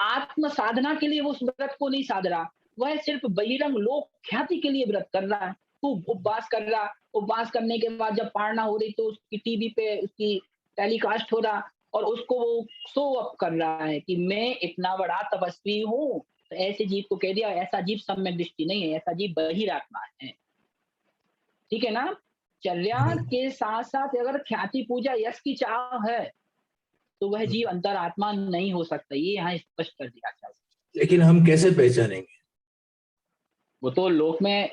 आत्म साधना के लिए वो उस व्रत को नहीं साध रहा, वह सिर्फ बहिरंग लोक ख्याति के लिए व्रत कर रहा है, खूब उपवास कर रहा, उपवास करने के बाद जब पारणा हो रही तो उसकी टीवी पे उसकी टेलीकास्ट हो रहा और उसको वो शो अप कर रहा है कि मैं इतना बड़ा तपस्वी हूँ। तो ऐसे जीव को कह दिया ऐसा जीव सम्यक दृष्टि नहीं है, ऐसा जीव बहिरात्मा है। ठीक है ना? चर्या हम्म। के साथ-साथ अगर ख्याति पूजा यश की चाह है, तो वह जीव अंतरात्मा नहीं हो सकता। ये यहाँ स्पष्ट कर दिया अच्छा से। लेकिन हम कैसे पहचानेंगे? वो तो लोक में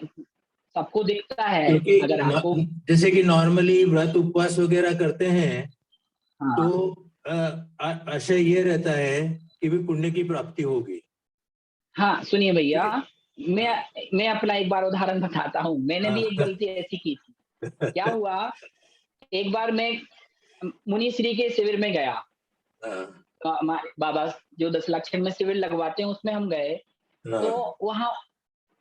सबको दिखता है। क्योंकि अगर आपको जैसे कि नॉर्मली व्रत उपवास वगैरह करते हैं तो हाँ, आशय ये रहता है कि भी पुण्य की प्राप्ति होगी। हाँ, सुनिए भैया, ठीक है। मैं अपना एक बार उदाहरण बताता हूँ। मैंने भी एक हाँ, गलती ऐसी की थी। क्या हुआ, एक बार मैं मुनि श्री के शिविर में गया। हाँ, बाबा जो 10 लाख में शिविर लगवाते हैं उसमें हम गए। तो हाँ, वहाँ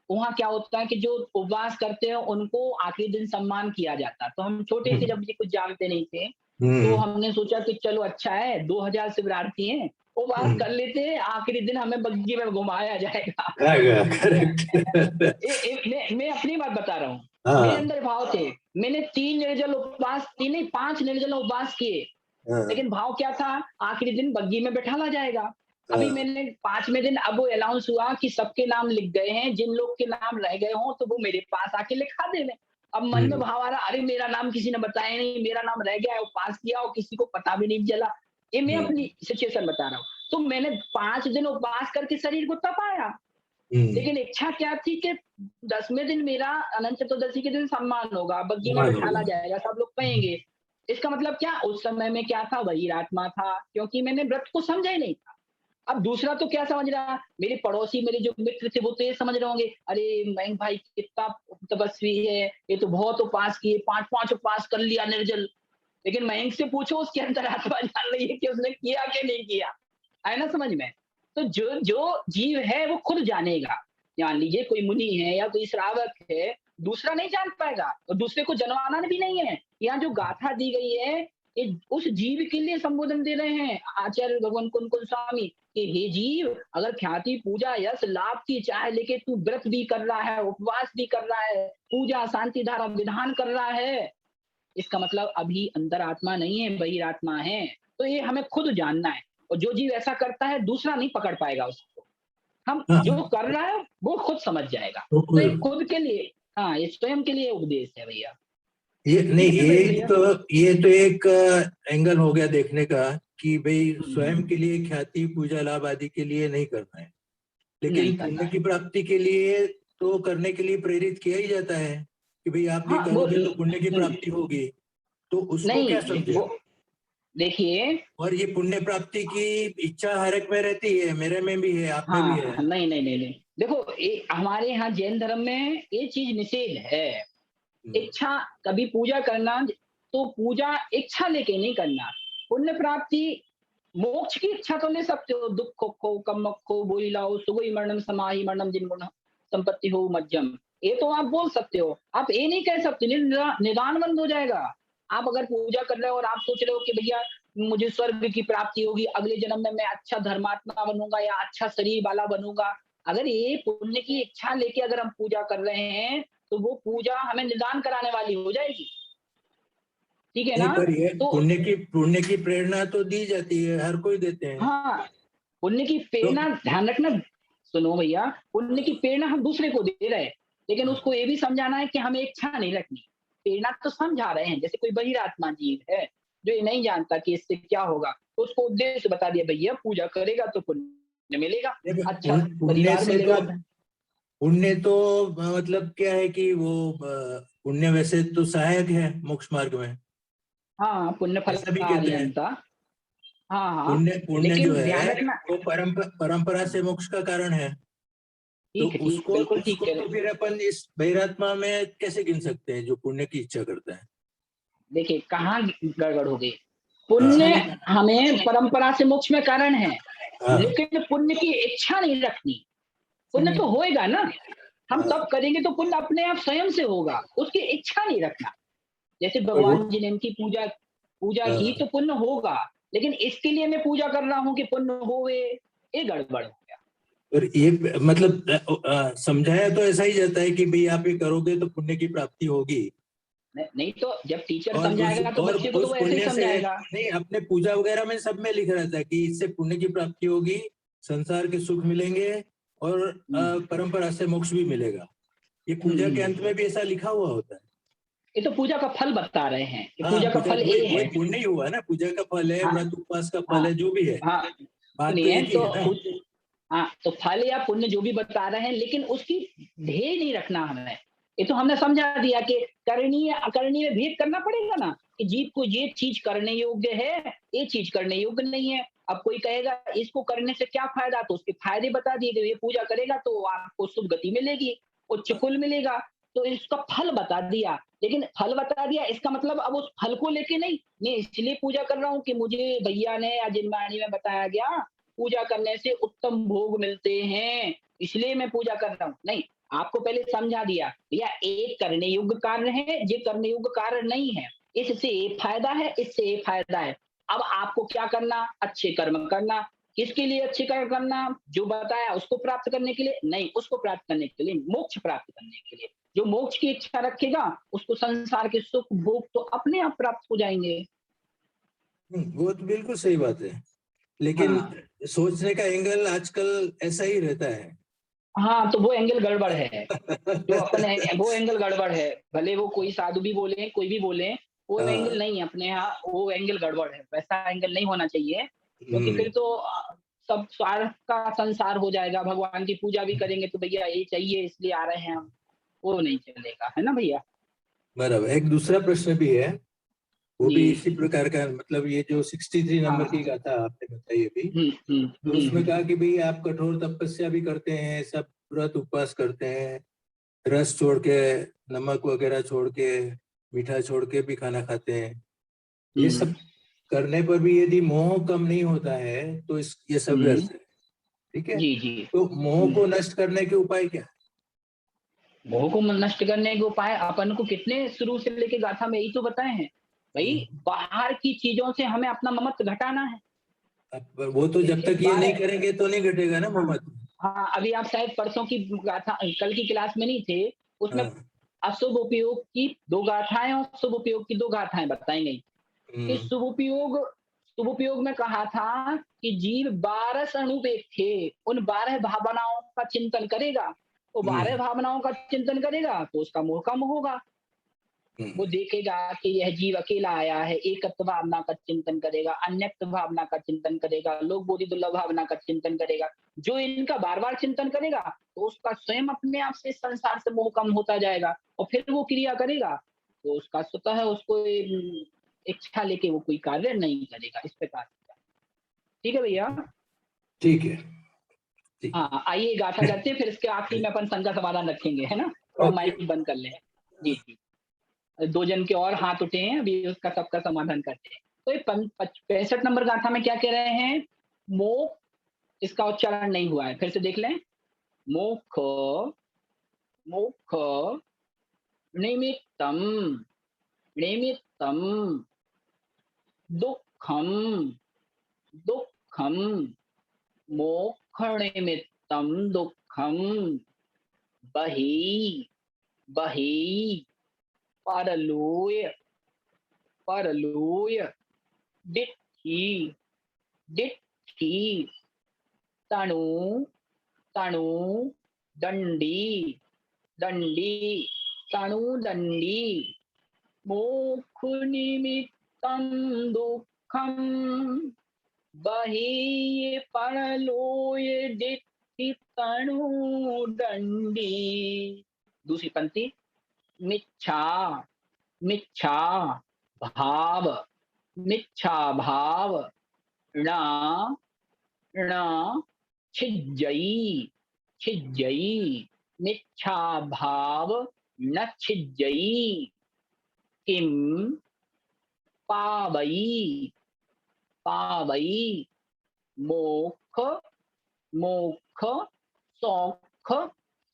वहाँ क्या होता है कि जो उपवास करते हैं उनको आखिरी दिन सम्मान किया जाता है। तो हम छोटे थे हम्म, जब ये कुछ जानते नहीं थे, तो हम्म, हमने सोचा कि चलो अच्छा है 2000 शिवरार्थी हैं, उपवास हम्म, कर लेते हैं, आखिरी दिन हमें बग्गी में घुमाया जाएगा। आएगा, मैं करेक्ट। मैं अपनी बात बता रहा हूँ। मेरे हाँ, अंदर भाव थे। मैंने 3 निर्जल उपवास 3 नहीं 5 निर्जल उपवास किए। हाँ, लेकिन भाव क्या था? आखिरी दिन बग्गी में बैठाला जाएगा। अभी हाँ, मैंने 5वें दिन अब वो अनाउंस हुआ कि सबके नाम लिख गए हैं, जिन लोग के नाम रह गए हों तो वो मेरे पास आके लिखा देवें। अब मन में हम्म, भाव आ रहा, अरे मेरा नाम किसी ने बताया नहीं, मेरा नाम रह गया है, उपवास किया और किसी को पता भी नहीं चला। ये मैं हम्म, अपनी सिचुएशन बता रहा हूँ। तो मैंने 5 दिन उपवास करके शरीर को तपाया। हम्म, लेकिन इच्छा क्या थी कि 10वें दिन मेरा अनंत चतुर्दशी के दिन सम्मान होगा, बग्गी में मान बैठाला होगा। जाएगा, सब लोग कहेंगे। इसका मतलब क्या? उस समय में क्या था? वही आत्मा था, क्योंकि मैंने व्रत को समझा ही नहीं था। अब दूसरा तो क्या समझ रहा, मेरे पड़ोसी मेरे जो मित्र थे वो तो ये समझ रहे होंगे, अरे मयंक भाई कितना तपस्वी है, ये तो बहुत उपवास किए, 5-5 उपवास कर लिया निर्जल। लेकिन मयंक से पूछो उसके अंदर आत्मा जान रही है कि उसने किया कि नहीं किया। आया ना समझ में? तो जो जो जीव है वो खुद जानेगा। मान लीजिए कोई मुनि है या कोई श्रावक है, दूसरा नहीं जान पाएगा और दूसरे को जनवाना भी नहीं है। यहाँ जो गाथा दी गई है, ये उस जीव के लिए संबोधन दे रहे हैं आचार्य भगवान कुन स्वामी कि हे जीव, अगर ख्याति पूजा यश लाभ की चाह लेके तू व्रत भी कर रहा है, उपवास भी कर रहा है, पूजा शांति धारा विधान कर रहा है, इसका मतलब अभी अंदर आत्मा नहीं है, बहिरात्मा है। तो ये हमें खुद जानना है और जो जीव ऐसा करता है दूसरा नहीं पकड़ पाएगा उसको। हम जो हाँ, कर रहा है वो खुद समझ जाएगा। तो तो ये खुद के लिए, हाँ, ये स्वयं के लिए उपदेश है भैया। ये नहीं, ठीक है ना भैया? ये तो एक एंगल हो गया देखने का कि भाई स्वयं हम्म, के लिए ख्याति पूजा लाभ आदि के लिए नहीं करना है, नहीं लेकिन करना पुण्य है। की प्राप्ति के लिए तो करने के लिए प्रेरित किया ही जाता है कि भाई आप ये हाँ वो करोगे तो पुण्य की प्राप्ति होगी। तो उसको क्या नहीं समझे? वो देखिए, और ये पुण्य प्राप्ति की इच्छा हर एक में रहती है, मेरे में भी है, आप में भी है। हाँ, नहीं। देखो हमारे यहाँ जैन धर्म में ये चीज निषेध है। हम्म, इच्छा कभी पूजा करना, तो पूजा इच्छा लेके नहीं करना। पुण्य प्राप्ति मोक्ष की इच्छा तो ले सकते हो, दुख को कम को बोली लाओ सुगई मरणम समाहि मरणम जिन गुण संपत्ति हो मध्यम, ये तो आप बोल सकते हो। आप ये नहीं कह सकते, निदान बंद हो जाएगा। आप अगर पूजा कर रहे हो और आप सोच रहे हो कि भैया मुझे स्वर्ग की प्राप्ति होगी, अगले जन्म में मैं अच्छा धर्मात्मा बनूंगा या अच्छा शरीर वाला बनूंगा, अगर ये पुण्य की इच्छा लेके अगर हम पूजा कर रहे हैं तो वो पूजा हमें निदान कराने वाली हो जाएगी। ठीक है नहीं, ना? पर ये तो पुण्य की प्रेरणा तो दी जाती है, हर कोई देते हैं। हाँ, पुण्य की तो प्रेरणा ध्यान रखना, सुनो भैया, पुण्य की प्रेरणा हम दूसरे को दे रहे हैं, लेकिन उसको ये भी समझाना है कि हमें इच्छा नहीं रखनी। प्रेरणा तो समझा रहे हैं, जैसे कोई बहिरात्मा जीव है जो ये नहीं जानता कि इससे क्या होगा, तो उसको उद्देश्य बता दिया, भैया पूजा करेगा तो पुण्य मिलेगा, देखो, अच्छा पुण्य परिवार से तो मिलेगा। पुण्य तो मतलब क्या है कि वो पुण्य वैसे तो सहायक है मोक्ष मार्ग में, हाँ, पुण्य फल ऐसा भी का कहते हैं। नियंता। हाँ, हाँ। पुण्य पुण्य जो लेकिन ध्यान है रखना। वो परंपरा से मोक्ष का कारण है। तो ठीक है, ठीक, उसको बिल्कुल ठीक उसको कह रहे तो हैं। फिर अपन इस बहिरात्मा में कैसे गिन सकते हैं जो पुण्य की इच्छा करता है। देखिए, कहाँ गड़बड़ हो गई। हाँ पुण्य हमें परंपरा से मोक्ष में कारण है, हाँ लेकिन पुण्य की इच्छा नहीं रखनी। पुण्य तो होएगा ना, हम हाँ। तब करेंगे तो पुण्य अपने आप स्वयं से होगा, उसकी इच्छा नहीं रखना। जैसे और वो भगवान जी ने इनकी पूजा पूजा की हाँ, तो पुण्य होगा, लेकिन इसके लिए मैं पूजा कर रहा हूँ कि पुण्य होवे, ये गड़बड़ हो गया। और ये मतलब समझाया तो ऐसा ही जाता है कि भाई आप ये करोगे तो पुण्य की प्राप्ति होगी। नहीं तो जब टीचर और समझाएगा तो और बच्चे को तो उस वो ऐसे ही पुण्य से समझाएगा। नहीं, अपने पूजा वगैरह में सब में लिख रहता है कि इससे पुण्य की प्राप्ति होगी, संसार के सुख मिलेंगे और हुँ, परंपरा से मोक्ष भी मिलेगा। ये हुँ, पूजा के हुँ। अंत में भी ऐसा लिखा हुआ होता है। ये तो पूजा का फल बता रहे हैं, ये हाँ, पूजा का पूजा फल वही ये वही है। पुण्य ही हुआ ना, पूजा का फल है, हाँ, व्रत उपवास का फल हाँ, है, जो भी है, हाँ, बात तो सुनिए एक ही तो है ना। हाँ, तो फल या पुण्य जो भी बता रहे हैं, लेकिन उसकी ध्येय नहीं रखना हमें। ये तो हमने समझा दिया कि करणीय अकरणीय में भेद करना पड़ेगा ना, कि जीव को ये चीज करने योग्य है, ये चीज करने योग्य नहीं है। अब कोई कहेगा इसको करने से क्या फायदा, तो उसके फायदे बता दिए कि ये पूजा करेगा तो आपको शुभ गति मिलेगी, उच्च कुल मिलेगा। तो इसका फल बता दिया, लेकिन फल बता दिया इसका मतलब अब उस फल को लेके नहीं, मैं इसलिए पूजा कर रहा हूँ कि मुझे भैया ने या जिनवाणी में बताया गया पूजा करने से उत्तम भोग मिलते हैं, इसलिए मैं पूजा कर रहा हूँ। नहीं, आपको पहले समझा दिया, भैया एक करने योग्य कार्य है, ये करने योग्य कार्य नहीं है। इससे ये फायदा है, इससे ये फायदा है। अब आपको क्या करना? अच्छे कर्म करना। किसके लिए अच्छे कर्म करना? जो बताया उसको प्राप्त करने के लिए? नहीं, उसको प्राप्त करने के लिए, मोक्ष प्राप्त करने के लिए। जो मोक्ष की इच्छा रखेगा, उसको संसार के सुख भोग तो अपने आप प्राप्त हो जाएँगे। वो तो बिल्कुल सही बात है, लेकिन हाँ। सोचने का एंगल आजकल ऐसा ही रहता है। हाँ, तो वो एंगल गड़बड़ है। जो अपन है वो एंगल गड़बड़ है। भले वो कोई साधु भी बोले, कोई भी बोले, वो एंगल हाँ। नहीं है अपने यहाँ, वो एंगल गड़बड़ है। वैसा एंगल नहीं होना चाहिए, क्योंकि हम्म। फिर तो सब स्वार्थ का संसार हो जाएगा। भगवान की पूजा भी करेंगे तो भैया ये चाहिए इसलिए आ रहे हैं हम, वो नहीं चलेगा, है ना भैया? बराबर। एक दूसरा प्रश्न भी है, वो भी जी। इसी प्रकार का, मतलब ये जो 63 नंबर की हाँ। गाथा आपने बताई अभी, हुँ, हुँ, तो हुँ, उसमें हुँ। कहा कि भाई आप कठोर तपस्या भी करते हैं, सब व्रत उपवास करते हैं, रस छोड़ के, नमक वगैरह छोड़ के, मीठा छोड़ के भी खाना खाते हैं, ये हुँ, सब करने पर भी यदि मोह कम नहीं होता है तो इस ये सब हुँ। व्यर्थ है। ठीक है, जी, जी। तो मोह हुँ। को नष्ट करने के उपाय क्या है? मोह को नष्ट करने के उपाय अपन को कितने शुरू से लेके गाथा में यही तो बताए हैं। भई हम्म। बाहर की चीज़ों से हमें अपना ममत्व घटाना है। अब वो तो जब देखिए तक ये नहीं बाहर करेंगे तो नहीं घटेगा ना हाँ, मोहम्मद। हाँ, अभी आप शायद परसों की गाथा कल की क्लास में नहीं थे, उसमें हाँ। अशुभ उपयोग की 2 गाथाएँ और शुभ उपयोग की 2 गाथाएँ बताई गई। कि हम्म। शुभ उपयोग में कहा था कि जीव 12 स्वरूप थे, उन 12 भावनाओं का चिंतन करेगा, तो 12 हम्म। भावनाओं का चिंतन करेगा तो उसका मोह कम होगा। वो हम्म। देखेगा कि यह जीव अकेला आया है, एकत्व भावना का चिंतन करेगा, अन्यत्व भावना का चिंतन करेगा, लोक बोधि दुर्लभ भावना का चिंतन करेगा। जो इनका बार-बार चिंतन करेगा, तो उसका स्वयं अपने आप से संसार से मोह कम होता जाएगा और फिर वो क्रिया करेगा, तो उसका स्वतः उसको इच्छा लेके वो कोई कार्य नहीं करेगा, इस प्रकार से। ठीक है भैया? ठीक है। ठीक हाँ, आइए गाथा करते हैं, फिर इसके आखिरी है। में अपन शंका समाधान रखेंगे, है ना? थोड़ा ओके। माइक बंद कर लें। जी, जी। 2 जन के और हाथ उठे हैं, अभी उसका सबका समाधान करते हैं। तो ये 65 नंबर गाथा में क्या कह रहे हैं? मोक्ष इसका उच्चारण नहीं हुआ है, फिर से देख लें। मोक्ष मोक्ष निमित्तम निमित्तम दुःखं दुःखं मोक्षनिमित्तं दुःखं बहि बहि परलोय परलोय दिट्ठी दिट्ठी तणु तणु दंडी दंडी तणुदंडी मोक्षनिमित्तं दुःखं बहि परलोय दिट्ठी दिट्ठि तनु दंडी। दूसरी पंक्ति, मिच्छा मिच्छा भाव मिच्छा भाव ण ण छिज्जयी छिज्जयी मिच्छा भाव न छिज्जयी। किम पावई पावई मोक्ष मोक्ष सौख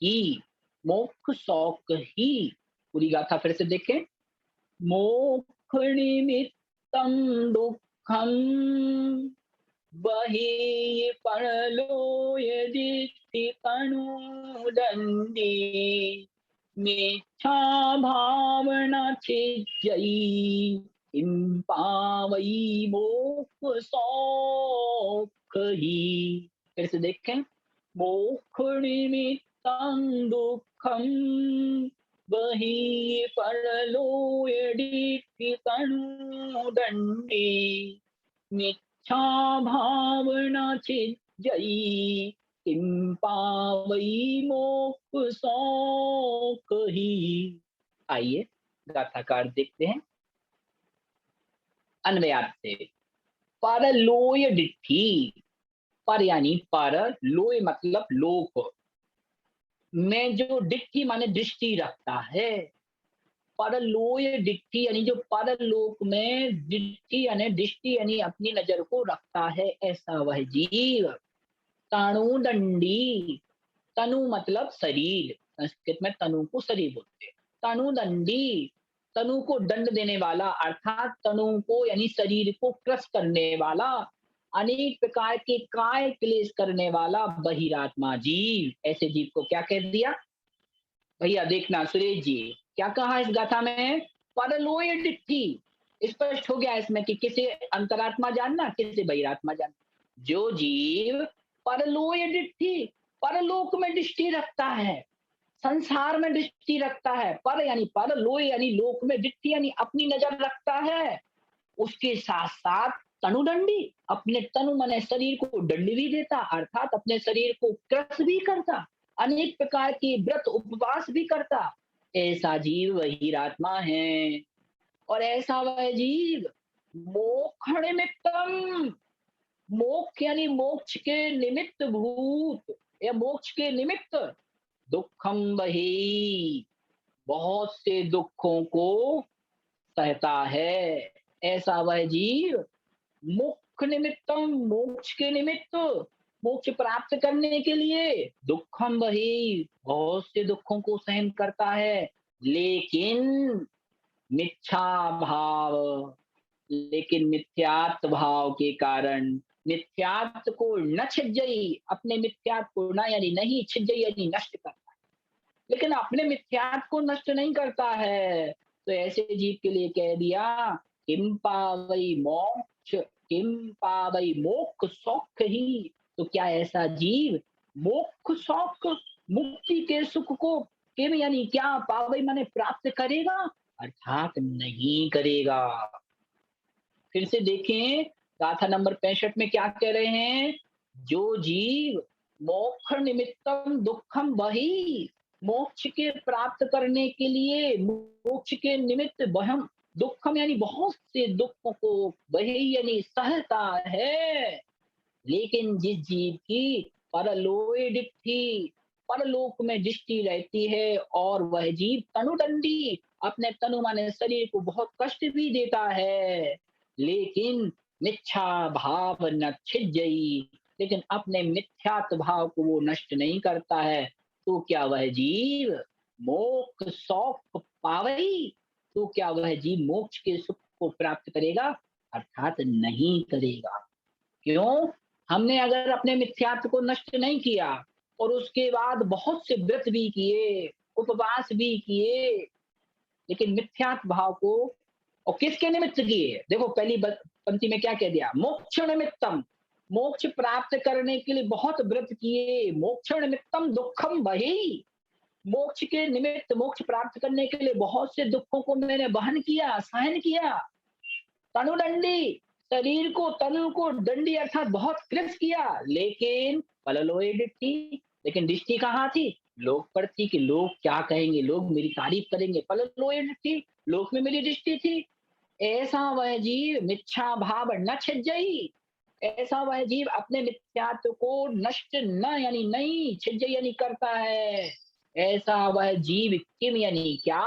ही मोक्ष सौख ही। पूरी गाथा फिर से देखें। मोक्ष निमित्तं दुःखं बहि परलो यदि तनुदंडी। मिच्छा भावना छिज्जयी किम पावई मोक्ष सौख ही। फिर से देखें। मोक्ष निमित्तं दुःखं बहि परलो यदि तनुदंडी। मिच्छा भावना छिज्जयी किम पावई मोक्ष सौख ही। आइए गाथाकार देखते हैं अन्वयार्थ से। परलोय डिट्ठी, पर यानी पर, लोय मतलब लोक में जो डिट्ठी माने दृष्टि रखता है। परलोय डिट्ठी यानी जो परलोक में डिट्ठी यानी दृष्टि यानी अपनी नजर को रखता है, ऐसा वह जीव। तनुदंडी, तनु मतलब शरीर, संस्कृत में तनु को शरीर बोलते हैं। तनुदंडी, तनु को दंड देने वाला, अर्थात तनु को यानी शरीर को क्रश करने वाला, अनेक प्रकार के काय क्लेश करने वाला बहिरात्मा जीव। ऐसे जीव को क्या कह दिया भैया? देखना सुरेश जी, क्या कहा इस गाथा में? परलोय डिट्ठी। स्पष्ट हो गया इसमें कि किसे अंतरात्मा जानना, किसे बहिरात्मा जानना। जो जीव परलोय डिट्ठी, परलोक में दृष्टि रखता है, संसार में दृष्टि रखता है, पर यानी परलोय यानी लोक में दृष्टि यानी अपनी नजर रखता है, उसके साथ साथ तनुदंडी, अपने तनु मने शरीर को दंड भी देता, अर्थात अपने शरीर को क्रश भी करता, अनेक प्रकार के व्रत उपवास भी करता। ऐसा जीव वही आत्मा है। और ऐसा वह जीव मोक्ष निमित्तम, मोक्ष यानी मोक्ष के निमित्त भूत या मोक्ष के निमित्त, दुखम वही, बहुत से दुखों को सहता है। ऐसा वह जीव मोक्ष निमित्तम, मोक्ष के निमित्त, मोक्ष प्राप्त करने के लिए दुखम वही, बहुत से दुखों को सहन करता है। लेकिन मिथ्या भाव, लेकिन मिथ्यात्व भाव के कारण, मिथ्यात्व को न छिज्जई, अपने मिथ्यात्व को न यानी नहीं, छिज्जई यानी नष्ट करता है, लेकिन अपने मिथ्यात्व को नष्ट नहीं करता है। तो ऐसे जीव के लिए कह दिया किम पावई मोक्ष, किम पावई मोक्ष सौख ही। तो क्या ऐसा जीव मोक्ष सौख, मुक्ति के सुख को किम यानी क्या, पावई माने प्राप्त करेगा, अर्थात नहीं करेगा। फिर से देखें गाथा नंबर 65 में क्या कह रहे हैं? जो जीव मोक्ष निमित्तम दुखम वही, मोक्ष के प्राप्त करने के लिए, मोक्ष के निमित्त वहम दुखम यानी बहुत से दुखों को वही यानी सहता है। लेकिन जिस जीव की परलोय डिट्ठी, परलोक में दृष्टि रहती है, और वह जीव तनुदंडी, अपने तनु माने शरीर को बहुत कष्ट भी देता है, लेकिन मिथ्या भाव न छिज्जई, लेकिन अपने मिथ्यात्व भाव को वो नष्ट नहीं करता है। तो क्या वह जीव मोक्ष सौख पावई, तो क्या वह जीव मोक्ष के सुख को प्राप्त करेगा? अर्थात नहीं करेगा। क्यों? हमने अगर अपने मिथ्यात्व को नष्ट नहीं किया और उसके बाद बहुत से व्रत भी किए, उपवास भी किए, लेकिन मिथ्यात्व भाव को, और किसके निमित्त किए? देखो पहली पंक्ति में क्या कह दिया? मोक्ष निमित्तम, मोक्ष प्राप्त करने के लिए बहुत व्रत किए। मोक्ष निमित्तम दुखम वही, मोक्ष के निमित्त, मोक्ष प्राप्त करने के लिए बहुत से दुखों को मैंने वहन किया, सहन किया। तनुदंडी, शरीर को, तनु को दंडी अर्थात बहुत कृष किया, लेकिन पललोए डिट्ठी, लेकिन दृष्टि कहाँ थी? लोक पर थी कि लोग क्या कहेंगे, लोग मेरी तारीफ करेंगे। पललोए डिट्ठी, लोक में मेरी दृष्टि थी। ऐसा वह जीव मिथ्या भाव न छिज्जई, ऐसा वह जीव अपने मिथ्यात्व को नष्ट न यानी नहीं, छिज्जई यानी करता है। ऐसा वह जीव किम यानी क्या,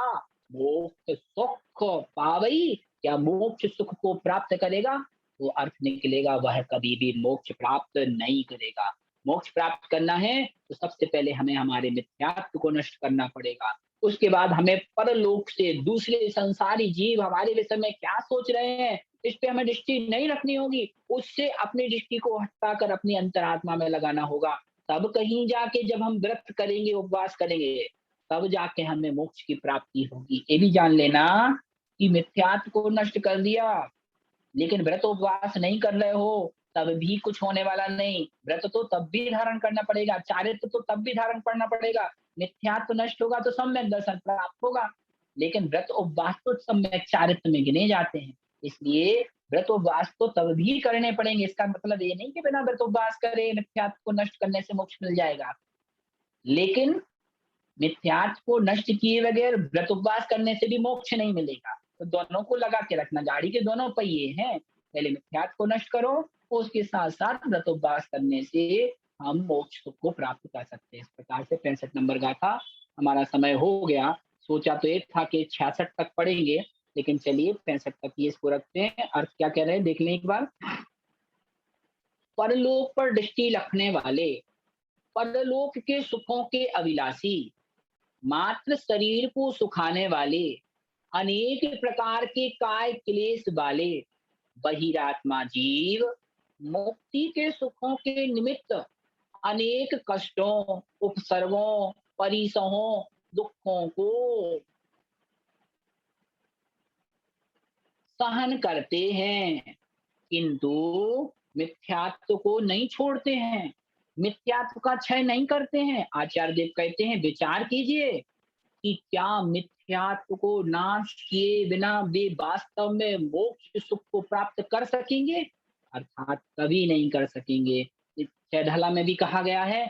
मोक्ष सुख पावई, क्या मोक्ष सुख को प्राप्त करेगा? वो अर्थ निकलेगा वह कभी भी मोक्ष प्राप्त नहीं करेगा। मोक्ष प्राप्त करना है तो सबसे पहले हमें हमारे मिथ्यात्व को नष्ट करना पड़ेगा। उसके बाद हमें परलोक से दूसरे संसारी जीव हमारे विषय में क्या सोच रहे हैं, इस पे हमें दृष्टि नहीं रखनी होगी। उससे अपनी दृष्टि को हटाकर अपनी अंतरात्मा में लगाना होगा। तब कहीं जाके जब हम व्रत करेंगे, उपवास करेंगे, तब जाके हमें मोक्ष की प्राप्ति होगी। ये भी जान लेना कि मिथ्यात्व को नष्ट कर दिया, लेकिन व्रत उपवास नहीं कर रहे हो, तब भी कुछ होने वाला नहीं। व्रत तो तब भी धारण करना पड़ेगा, चारित्र तो तब भी धारण करना पड़ेगा। मिथ्यात्व नष्ट होगा तो सम्यक दर्शन प्राप्त होगा, लेकिन व्रत उपवास तो सम्यक चारित्र में गिने जाते हैं। इसलिए व्रत उपवास तो तब भी करने पड़ेंगे। इसका मतलब ये नहीं कि बिना व्रत उपवास करे मिथ्यात्व को नष्ट करने से मोक्ष मिल जाएगा, लेकिन मिथ्यात्व को नष्ट किए बगैर व्रत उपवास करने से भी मोक्ष नहीं मिलेगा। तो दोनों को लगा के रखना, गाड़ी के दोनों पहिए हैं। पहले मिथ्यात्व को नष्ट करो, उसके साथ साथ व्रत उपवास करने से हम मोक्ष सुख को प्राप्त कर सकते हैं। इस प्रकार से 65 नंबर गाथा हमारा समय हो गया। सोचा तो एक था कि 66 तक पढ़ेंगे, लेकिन चलिए 65 तक ये इसको रखते हैं। अर्थ क्या कह रहे हैं देख लें एक बार। परलोक पर दृष्टि रखने वाले, परलोक के सुखों के अभिलाषी, मात्र शरीर को सुखाने वाले, अनेक प्रकार के काय क्लेश वाले बहिरात्मा जीव, मुक्ति के सुखों के निमित्त अनेक कष्टों, उपसर्गों, परिसहों, दुखों को सहन करते हैं, किंतु मिथ्यात्व को नहीं छोड़ते हैं, मिथ्यात्व का क्षय नहीं करते हैं। आचार्य देव कहते हैं विचार कीजिए कि क्या मिथ्यात्व को नाश किए बिना वे वास्तव में मोक्ष सुख को प्राप्त कर सकेंगे? अर्थात कभी नहीं कर सकेंगे। ढला में भी कहा गया है,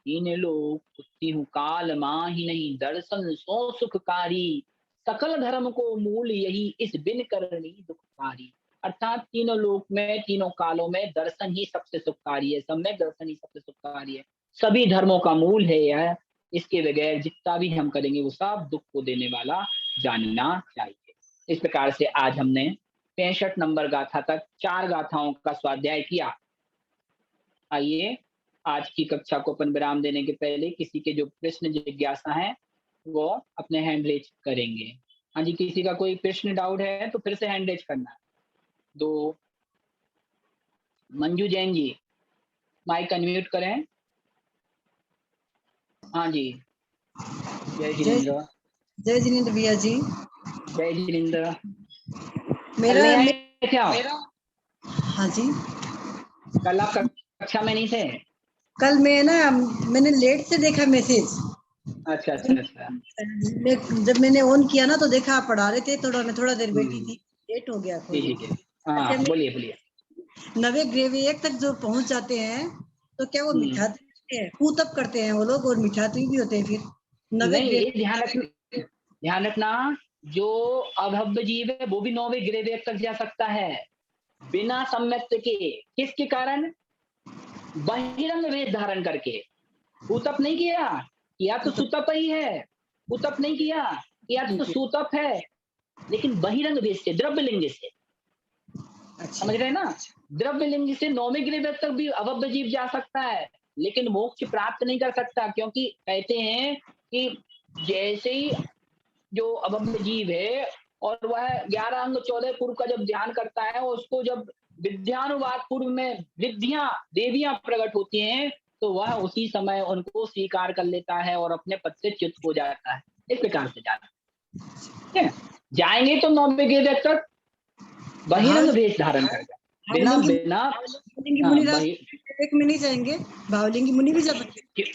इन लोग पुत्ती हूँ काल माँ ही नहीं, दर्शन सो सुखकारी, सकल धर्म को मूल यही, इस बिन करनी दुखकारी। अर्थात तीनों लोक में, तीनों कालों में दर्शन ही सबसे सुखकारी है, सम्यक दर्शन ही सबसे सुखकारी है। सभी धर्मों का मूल है यह। इसके बगैर जितना भी हम करेंगे वो सब दुख को देने वाला जानना चाहिए। इस प्रकार से आज हमने 65 नंबर गाथा तक 4 गाथाओं का स्वाध्याय किया। आइए आज की कक्षा को अपन विराम देने के पहले किसी के जो प्रश्न जिज्ञासा है वो अपने हैंड रेज करेंगे। हाँ जी, किसी का कोई प्रश्न डाउट है तो फिर से हैंड रेज करना है। 2 मंजू जैन जी माइक अनम्यूट करें। हाँ जी, जय जिनेन्द्र। जय जिनेन्द्र भैया जी। जय जिनेन्द्र। मेरा क्या हाँ जी, कल आप कक्षा में नहीं थे? कल मैंने लेट से देखा मैसेज। अच्छा अच्छा अच्छा। जब मैंने ऑन किया ना तो देखा आप पढ़ा रहे थे, मैं थोड़ा देर बैठी थी, लेट हो गया। ठीक है। हाँ बोलिए बोलिए। नवे ग्रेवी एक तक जो पहुंच जाते हैं तो क्या वो मिठाते हैं, पूतप करते हैं वो लोग, और मिठाते भी होते हैं फिर नवे नहीं, ये ध्यान रखना, जो अभव्य जीव है वो भी 9वें ग्रेवी तक जा सकता है बिना सम्यक्त के। किसके कारण? बहिरंग वेश धारण करके। पूतप नहीं किया तो सुतप ही है। पूतप नहीं किया तो सुतप है, लेकिन बहिरंग वेश से, द्रव्य लिंग से। समझ रहे हैं ना? द्रव्य लिंग से 9वें ग्रेवी तक भी अभव्य जीव जा सकता है, लेकिन मोक्ष प्राप्त नहीं कर सकता, क्योंकि कहते हैं कि जैसे ही जो अभव्य जीव है और वह 11 अंग 14 पूर्व का जब ध्यान करता है, उसको जब विद्यानुवाद पूर्व में विद्या देवियां प्रकट होती हैं तो वह उसी समय उनको स्वीकार कर लेता है और अपने पद से च्युत हो जाता है। इस प्रकार से जाना जाएंगे तो 9वें ग्रेवी तक बहिरंग वेश धारण करेगा बिना एक में नहीं जाएंगे, भावलिंगी मुनि भी जा सकते हैं।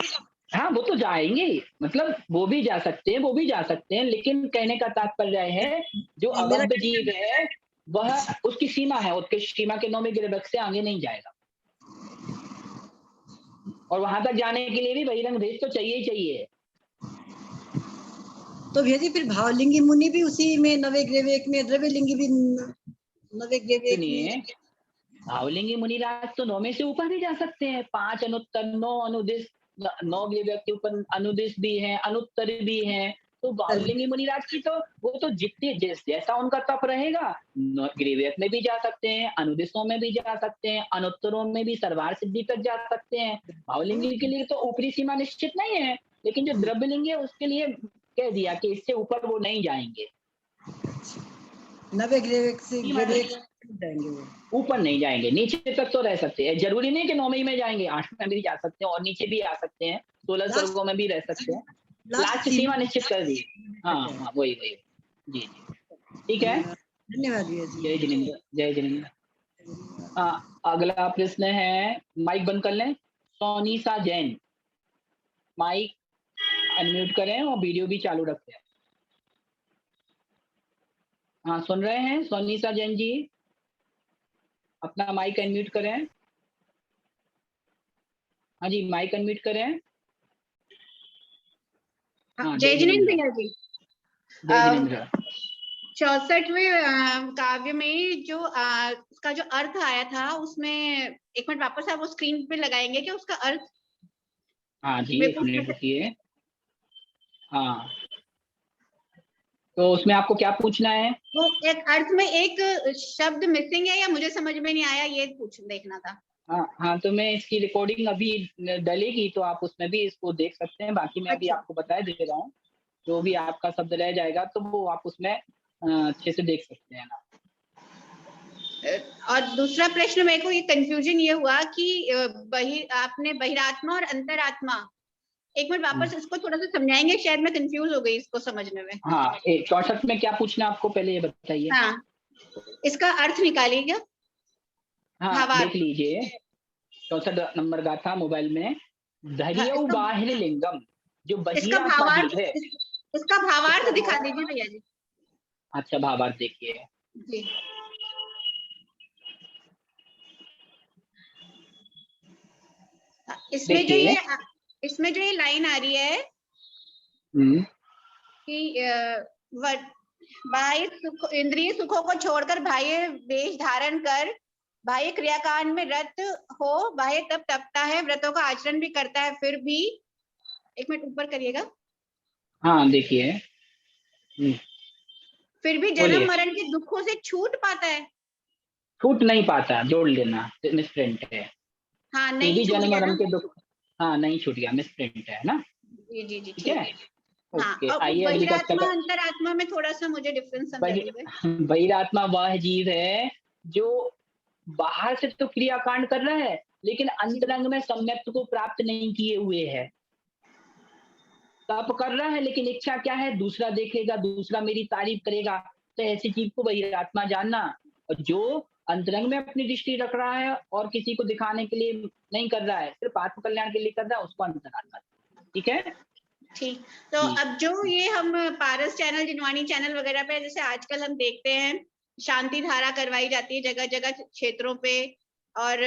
हाँ वो तो जाएंगे, मतलब वो भी जा सकते हैं, लेकिन कहने का तात्पर्य है जो अभव्य जीव है वह उसकी सीमा है, उत्कृष्ट सीमा के 9वें ग्रेविक से आगे नहीं जाएगा। और वहां तक जाने के लिए भी बहिरंग भेद तो चाहिए ही चाहिए। तो भैया जी फिर भावलिंगी मुनि भी उसी में नवे ग्रेविक में, द्रव्यलिंगी भी नवे ग्रेविक सुनिए, में? भावलिंगी मुनिराज तो 9 में से ऊपर भी जा सकते हैं। 5 अनुत्तर, 9 अनुदिश, 9 ग्रेविक के ऊपर अनुदिश भी है, अनुत्तर भी है। तो भावलिंगी मुनिराज की तो वो तो जितने जैसा उनका तप रहेगा, ग्रेविक में भी जा सकते हैं, अनुदिशों में भी जा सकते हैं, अनुत्तरों में भी सर्वार सिद्धि तक जा सकते हैं। भावलिंगी के लिए तो ऊपरी सीमा निश्चित नहीं है, लेकिन जो द्रव्यलिंगी है उसके लिए कह दिया कि इससे ऊपर वो नहीं जाएंगे। नवे ग्रेविक से सीमा ग्रेविक जाएंगे वो। ऊपर नहीं जाएंगे, नीचे तक तो रह सकते हैं। जरूरी नहीं कि 9वीं में जाएंगे, 8वीं में भी जा सकते हैं और नीचे भी आ सकते हैं, 16 लास्ट स्वर्गों में भी रह सकते हैं। लास्ट सीमा। सीमा निश्चित कर दी। हाँ हाँ, वही वही। जी जी, ठीक है। धन्यवाद भैया जी। जय जिनेंद्र, जय जिनेंद्र। अगला प्रश्न है, माइक बंद कर लें। सोनीसा जैन, माइक अनम्यूट करें और वीडियो भी चालू रखें। हाँ, सुन रहे हैं सोनीसा जैन जी? अपना माइक अनम्यूट करें। हाँ जी, माइक अनम्यूट करें। हाँ, जय जिनेंद्र भैया जी। जय जिनेंद्र। 64वें काव्य में जो उसका जो अर्थ आया था, उसमें एक मिनट वापस आप वो स्क्रीन पे लगाएंगे क्या उसका अर्थ? हाँ जी, एक मिनट रुकिए। हाँ, तो उसमें आपको क्या पूछना है? वो एक अर्थ में एक शब्द मिसिंग है या मुझे समझ में नहीं आया, ये देखना था। हाँ हाँ, तो मैं इसकी रिकॉर्डिंग अभी डलेगी तो आप उसमें भी इसको देख सकते हैं। बाकी मैं अभी अच्छा। आपको बता दे रहा हूँ, जो भी आपका शब्द रह जाएगा तो वो आप उसमें अच्छे से देख सकते हैं ना। और दूसरा प्रश्न, मेरे को ये कंफ्यूजन ये हुआ कि आपने बहिरात्मा और अंतरात्मा, एक मिनट वापस इसको थोड़ा सा समझाएंगे, शायद मैं कंफ्यूज हो गई इसको समझने में। हाँ, 64 में क्या पूछना आपको पहले ये बताइए। हाँ, इसका अर्थ निकालिए क्या? हाँ, देख लीजिए 64 नंबर गाथा मोबाइल में। धैर्य बाहिर लिंगम, जो इसका बहिरात्मा भावार्थ, जीव है। इसका भावार्थ दिखा दीजिए भैया जी। अच्छा, भावार्थ देखिए। जी। इसमें जो ये लाइन आ रही है कि बाह्य सुख, इंद्रिय सुखों को छोड़कर बाह्य वेश धारण कर बाह्य क्रियाकांड में रत हो, बाह्य तप तपता है, व्रतों का आचरण भी करता है, फिर भी, एक मिनट ऊपर करिएगा। हाँ, देखिए। फिर भी जन्म मरण के दुखों से छूट पाता है। छूट नहीं पाता, जोड़ लेना, मिसप्रिंट है। हाँ, फिर नहीं भी छूट जन्म गया मरण ना। के दुख, हाँ नहीं छूट गया, मिसप्रिंट है ना। जी जी जी, ठीक है। हाँ, ओके, और आइए अगली कक्षा बहिरात्मा का। अंतरात्मा में थोड़ा सा मुझे डिफरेंस समझा दीजिए। बहिरात्मा वह जीव है जो बाहर से तो क्रियाकांड कर रहा है, लेकिन अंतरंग में सम्यक्त को प्राप्त नहीं किए हुए है। तप कर रहा है, लेकिन इच्छा क्या है, दूसरा देखेगा, दूसरा मेरी तारीफ करेगा। तो ऐसी चीज को बहिरात्मा जानना। और जो अंतरंग में अपनी दृष्टि रख रहा है और किसी को दिखाने के लिए नहीं कर रहा है, सिर्फ आत्म कल्याण के लिए कर रहा है, उसको अंतरात्मा। ठीक है। ठीक, तो अब जो ये हम पारस चैनल, जिनवाणी चैनल वगैरह पे जैसे आजकल हम देखते हैं, शांति धारा करवाई जाती है जगह जगह क्षेत्रों पे, और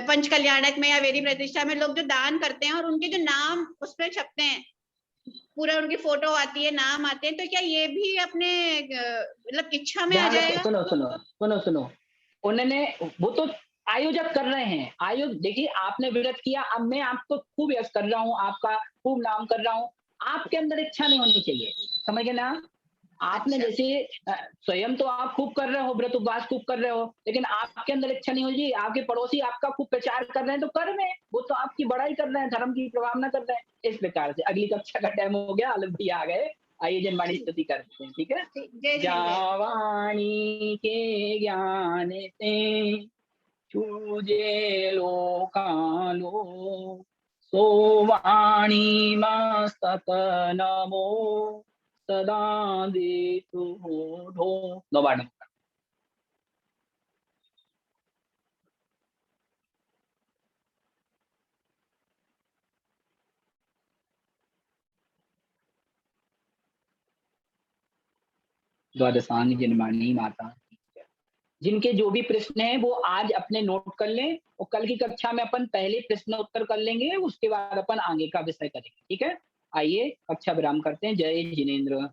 पंच कल्याणक में या वेदी प्रतिष्ठा में लोग जो दान करते हैं और उनके जो नाम उस पर छपते हैं, पूरा उनकी फोटो आती है, नाम आते हैं, तो क्या ये भी अपने मतलब इच्छा में आ जाएगा? सुनो सुनो सुनो सुनो, उन्होंने वो तो आयोजक कर रहे हैं। देखिए, आपने व्रत किया, अब मैं आपको खूब यश कर रहा हूँ, आपका खूब नाम कर रहा हूँ। आपके अंदर इच्छा नहीं होनी चाहिए, समझ गए ना। आपने अच्छा। जैसे स्वयं तो आप खूब कर रहे हो, व्रत उपवास खूब कर रहे हो, लेकिन आपके अंदर इच्छा नहीं होगी। आपके पड़ोसी आपका खूब प्रचार कर रहे हैं तो कर में, वो तो आपकी बड़ाई कर रहे हैं, धर्म की प्रभावना कर रहे हैं। इस प्रकार से अगली कक्षा का टाइम हो गया, आलोक भैया आ गए। आइए जनवाणी स्तुति करते हैं। ठीक है। जावाणी के ज्ञान से चूजे लोकालो, सो वाणी मस्तक नमो सदा देतु ढो। नवाड। द्वादशांग जन्मानि माता। जिनके जो भी प्रश्न हैं वो आज अपने नोट कर लें और कल की कक्षा में अपन पहले प्रश्न उत्तर कर लेंगे, उसके बाद अपन आगे का विषय करेंगे। ठीक है? आइए कक्षा विराम करते हैं। जय जिनेंद्र।